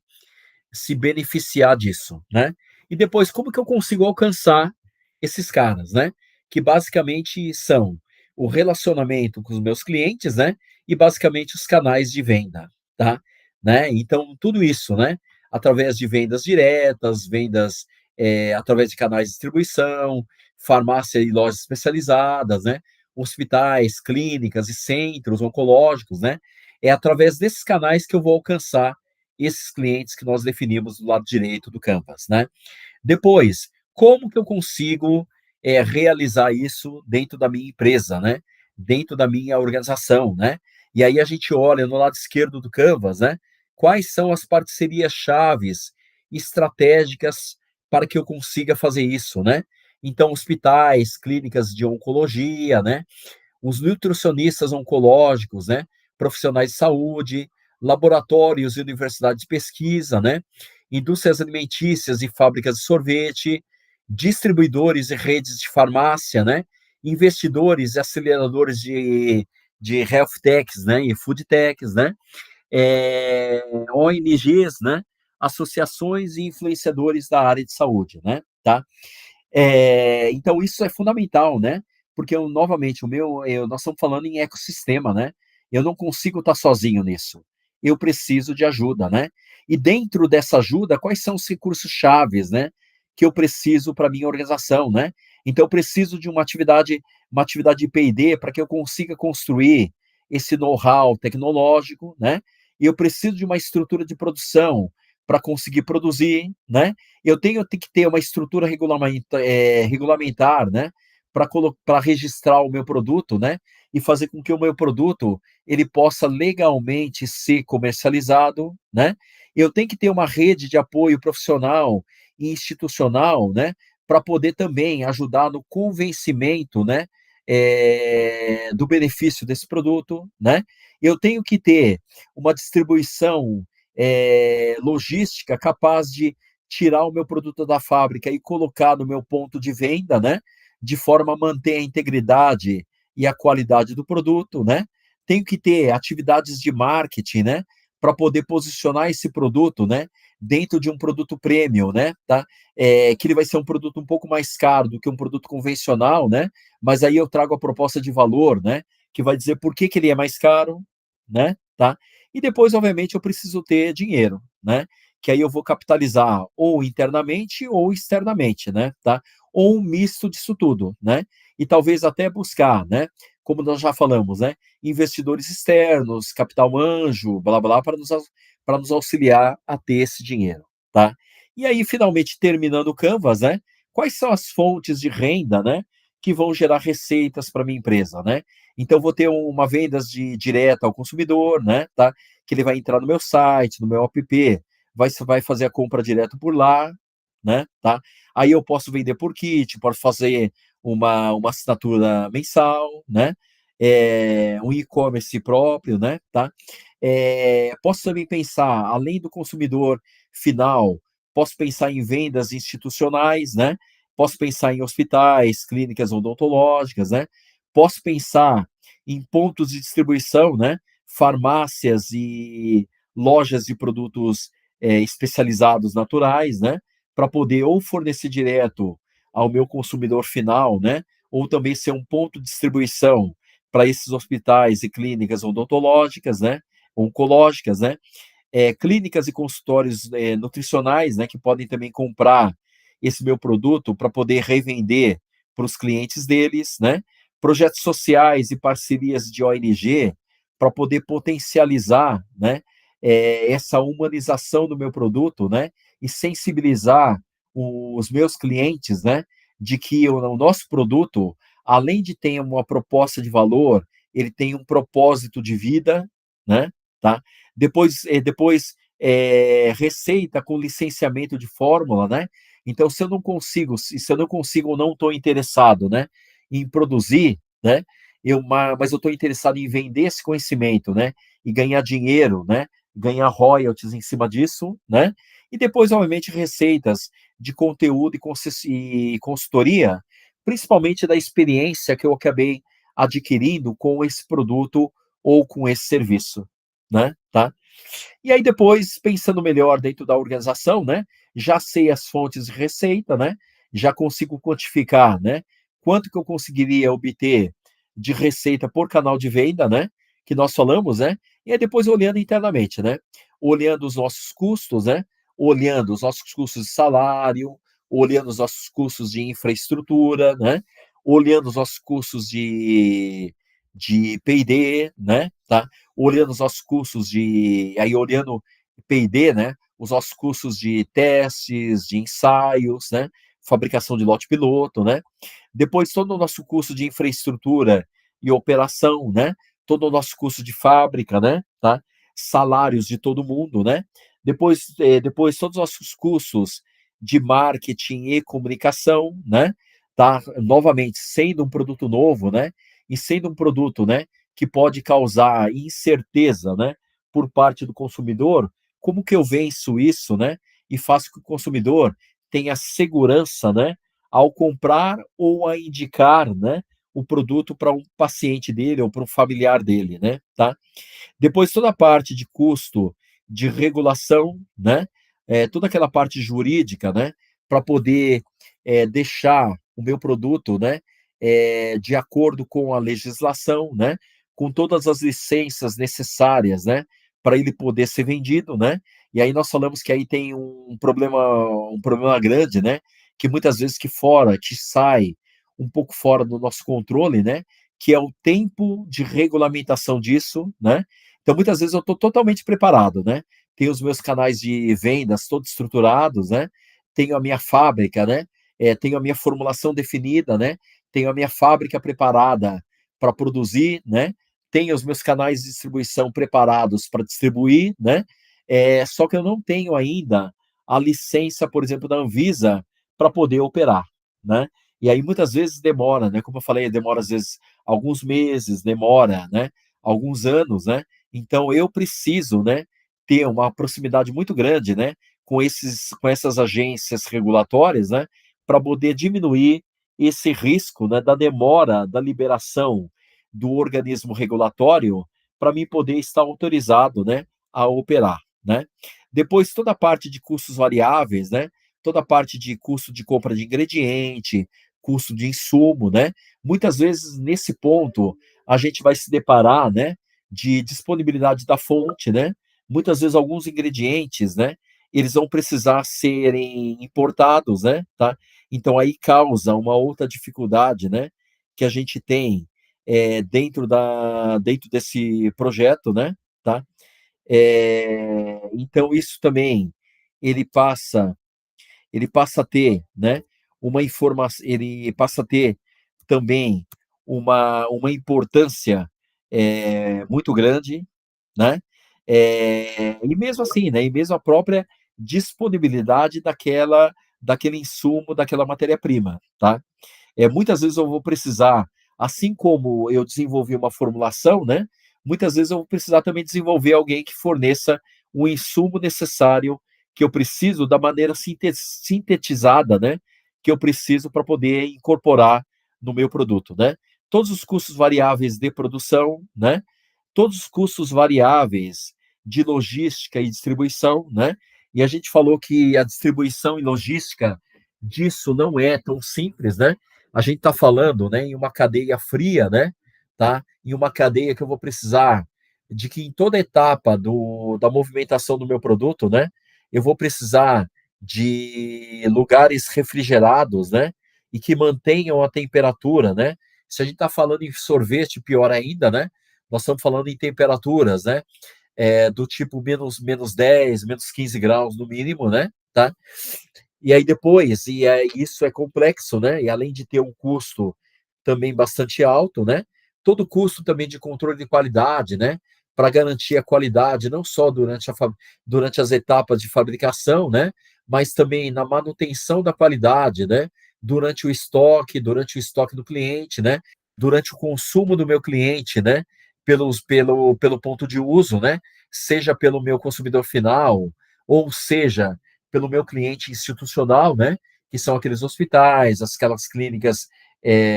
beneficiar disso, né? E depois, como que eu consigo alcançar esses caras, né? Que basicamente são o relacionamento com os meus clientes, né? E basicamente os canais de venda, tá? Né? Então, tudo isso, né? Através de vendas diretas, vendas através de canais de distribuição, farmácia e lojas especializadas, né? Hospitais, clínicas e centros oncológicos, né? É através desses canais que eu vou alcançar esses clientes que nós definimos do lado direito do Canvas, né. Depois, como que eu consigo, realizar isso dentro da minha empresa, né, dentro da minha organização, né. E aí a gente olha no lado esquerdo do Canvas, né, quais são as parcerias chaves estratégicas para que eu consiga fazer isso, né. Então hospitais, clínicas de oncologia, né, os nutricionistas oncológicos, né, profissionais de saúde, laboratórios e universidades de pesquisa, né, indústrias alimentícias e fábricas de sorvete, distribuidores e redes de farmácia, né, investidores e aceleradores de health techs, né, e food techs, né, ONGs, né, associações e influenciadores da área de saúde, né, tá? Então isso é fundamental, né, porque eu novamente, nós estamos falando em ecossistema, né, eu não consigo estar sozinho nisso, eu preciso de ajuda, né. E dentro dessa ajuda, quais são os recursos chaves, né, que eu preciso para minha organização, né. Então eu preciso de uma atividade de P&D para que eu consiga construir esse know-how tecnológico, né, e eu preciso de uma estrutura de produção para conseguir produzir, né, tenho que ter uma estrutura regulamentar, né, para registrar o meu produto, né, e fazer com que o meu produto ele possa legalmente ser comercializado, né. Eu tenho que ter uma rede de apoio profissional e institucional, né, para poder também ajudar no convencimento, né, do benefício desse produto, né. Eu tenho que ter uma distribuição, logística capaz de tirar o meu produto da fábrica e colocar no meu ponto de venda, né, de forma a manter a integridade e a qualidade do produto, né. Tenho que ter atividades de marketing, né, para poder posicionar esse produto, né, dentro de um produto premium, né, tá. Que ele vai ser um produto um pouco mais caro do que um produto convencional, né, mas aí eu trago a proposta de valor, né, que vai dizer por que que ele é mais caro, né, tá. E depois, obviamente, eu preciso ter dinheiro, né, que aí eu vou capitalizar ou internamente ou externamente, né, tá. Ou um misto disso tudo, né. E talvez até buscar, né, como nós já falamos, né, investidores externos, capital anjo, blá-blá, para nos auxiliar a ter esse dinheiro, tá. E aí, finalmente, terminando o Canvas, né, quais são as fontes de renda, né, que vão gerar receitas para minha empresa, né. Então vou ter uma vendas de direta ao consumidor, né, tá, que ele vai entrar no meu site, no meu app, vai fazer a compra direto por lá, né, tá. Aí eu posso vender por kit, posso fazer uma assinatura mensal, né, um e-commerce próprio, né, tá. Posso também pensar, além do consumidor final, posso pensar em vendas institucionais, né, posso pensar em hospitais, clínicas odontológicas, né, posso pensar em pontos de distribuição, né, farmácias e lojas de produtos, especializados naturais, né, para poder ou fornecer direto ao meu consumidor final, né, ou também ser um ponto de distribuição para esses hospitais e clínicas odontológicas, né, oncológicas, né, clínicas e consultórios, nutricionais, né, que podem também comprar esse meu produto para poder revender para os clientes deles, né, projetos sociais e parcerias de ONG para poder potencializar, né, essa humanização do meu produto, né, e sensibilizar os meus clientes, né, de que o nosso produto, além de ter uma proposta de valor, ele tem um propósito de vida, né, tá. Receita com licenciamento de fórmula, né. Então se eu não consigo ou não estou interessado, né, em produzir, né, mas eu estou interessado em vender esse conhecimento, né, e ganhar dinheiro, né, ganhar royalties em cima disso, né. E depois, obviamente, receitas de conteúdo e consultoria, principalmente da experiência que eu acabei adquirindo com esse produto ou com esse serviço, né, tá. E aí depois, pensando melhor dentro da organização, né, já sei as fontes de receita, né, já consigo quantificar, né, quanto que eu conseguiria obter de receita por canal de venda, né, que nós falamos, né, e aí depois olhando internamente, né, olhando os nossos custos, né, olhando os nossos custos de salário, olhando os nossos custos de infraestrutura, né, olhando os nossos custos de P&D, né, tá, olhando os nossos custos de aí olhando P&D, né, os nossos custos de testes, de ensaios, né, fabricação de lote piloto, né. Depois todo o nosso custo de infraestrutura e operação, né, todo o nosso custo de fábrica, né, tá, salários de todo mundo, né. Depois todos os nossos custos de marketing e comunicação, né, tá. Novamente, sendo um produto novo, né, e sendo um produto, né, que pode causar incerteza, né, por parte do consumidor, como que eu venço isso, né, e faço que o consumidor tenha segurança, né, ao comprar ou a indicar, né, o produto para um paciente dele ou para um familiar dele, né, tá. Depois toda a parte de custo de regulação, né, toda aquela parte jurídica, né, para poder, deixar o meu produto, né, de acordo com a legislação, né, com todas as licenças necessárias, né, para ele poder ser vendido, né. E aí nós falamos que aí tem um problema grande, né, que muitas vezes que sai um pouco fora do nosso controle, né, que é o tempo de regulamentação disso, né. Então muitas vezes eu estou totalmente preparado, né, tenho os meus canais de vendas todos estruturados, né, tenho a minha fábrica, né, tenho a minha formulação definida, né, tenho a minha fábrica preparada para produzir, né? Tenho os meus canais de distribuição preparados para distribuir, né? Só que eu não tenho ainda a licença, por exemplo, da Anvisa para poder operar, né? E aí muitas vezes demora, né? Como eu falei, demora às vezes alguns meses, demora, né? Alguns anos, né? Então eu preciso, né? Ter uma proximidade muito grande, né? Com essas agências regulatórias, né? Para poder diminuir esse risco, né? Da demora da liberação do organismo regulatório para mim poder estar autorizado, né? A operar, né? Depois toda a parte de custos variáveis, né? Toda a parte de custo de compra de ingrediente, custo de insumo, né? Muitas vezes nesse ponto a gente vai se deparar, né, de disponibilidade da fonte, né? Muitas vezes alguns ingredientes, né, eles vão precisar serem importados, né, tá? Então aí causa uma outra dificuldade, né, que a gente tem dentro desse projeto, né, tá? Então isso também ele passa ele passa a ter, né, uma informação, ele passa a ter também uma importância muito grande, né? E mesmo assim, né? E mesmo a própria disponibilidade daquele insumo, daquela matéria-prima, tá? Muitas vezes eu vou precisar, assim como eu desenvolvi uma formulação, né? Muitas vezes eu vou precisar também desenvolver alguém que forneça o insumo necessário que eu preciso da maneira sintetizada, né? Que eu preciso para poder incorporar no meu produto, né? Todos os custos variáveis de produção, né? Todos os custos variáveis de logística e distribuição, né? E a gente falou que a distribuição e logística disso não é tão simples, né? A gente está falando, né, em uma cadeia fria, né? Tá? Em uma cadeia que eu vou precisar de que em toda etapa da movimentação do meu produto, né? Eu vou precisar de lugares refrigerados, né? E que mantenham a temperatura, né? Se a gente está falando em sorvete, pior ainda, né? Nós estamos falando em temperaturas, né? Do tipo menos 10, menos 15 graus no mínimo, né? Tá? E aí depois, isso é complexo, né? E além de ter um custo também bastante alto, né? Todo custo também de controle de qualidade, né? Para garantir a qualidade, não só durante as etapas de fabricação, né? Mas também na manutenção da qualidade, né? Durante o estoque do cliente, né? Durante o consumo do meu cliente, né? Pelo ponto de uso, né? Seja pelo meu consumidor final, ou seja, pelo meu cliente institucional, né? Que são aqueles hospitais, aquelas clínicas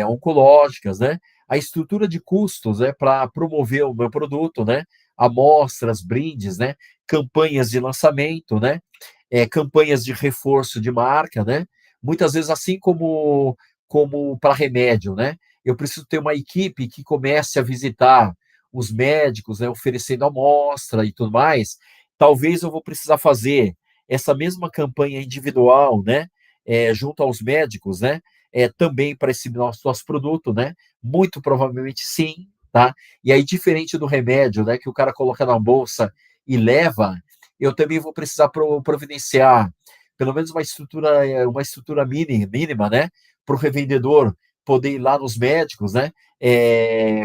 oncológicas, né? A estrutura de custos, né? Para promover o meu produto, né? Amostras, brindes, né? Campanhas de lançamento, né? Campanhas de reforço de marca, né? Muitas vezes, assim como para remédio, né? Eu preciso ter uma equipe que comece a visitar os médicos, né? Oferecendo amostra e tudo mais. Talvez eu vou precisar fazer essa mesma campanha individual, né, junto aos médicos, né, também para esse nosso produto, né, muito provavelmente sim, tá? E aí, diferente do remédio, né, que o cara coloca na bolsa e leva, eu também vou precisar providenciar pelo menos uma estrutura mínima, né, para o revendedor poder ir lá nos médicos, né,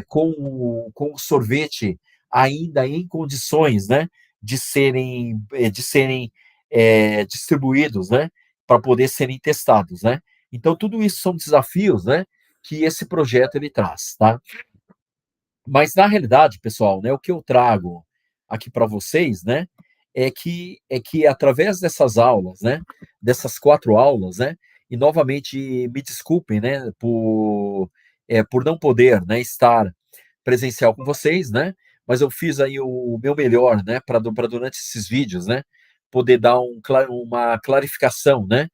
com o sorvete ainda em condições, né, de serem distribuídos, né, para poder serem testados, né? Então, tudo isso são desafios, né, que esse projeto ele traz, tá? Mas na realidade, pessoal, né, o que eu trago aqui para vocês, né, é que através dessas aulas, né, dessas 4 aulas, né, e novamente me desculpem, né, por não poder, né, estar presencial com vocês, né, mas eu fiz aí o meu melhor, né, para durante esses vídeos, né, poder dar uma clarificação, né,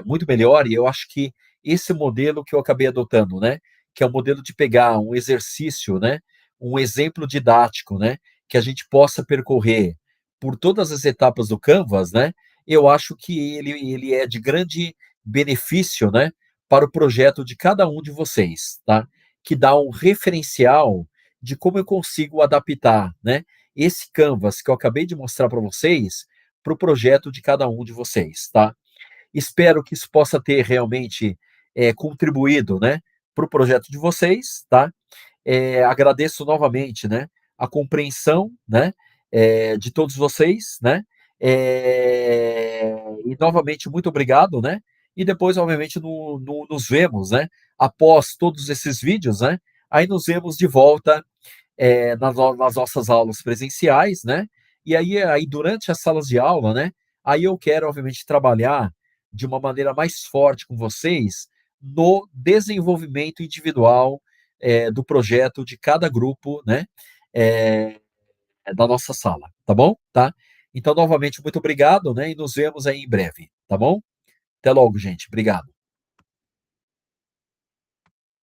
muito melhor. E eu acho que esse modelo que eu acabei adotando, né, que é o modelo de pegar um exercício, né, um exemplo didático, né, que a gente possa percorrer por todas as etapas do Canvas, né, eu acho que ele é de grande benefício, né, para o projeto de cada um de vocês, tá? Que dá um referencial de como eu consigo adaptar, né, esse Canvas que eu acabei de mostrar para vocês para o projeto de cada um de vocês, tá? Espero que isso possa ter realmente contribuído, né, para o projeto de vocês, tá? Agradeço novamente, né, a compreensão, né, de todos vocês, né, e novamente muito obrigado, né, e depois, obviamente, nos vemos, né, após todos esses vídeos, né, aí nos vemos de volta nas nossas aulas presenciais, né? E aí durante as salas de aula, né? Aí eu quero, obviamente, trabalhar de uma maneira mais forte com vocês no desenvolvimento individual do projeto de cada grupo, né? É, da nossa sala, tá bom? Tá? Então, novamente, muito obrigado, né? E nos vemos aí em breve, tá bom? Até logo, gente. Obrigado.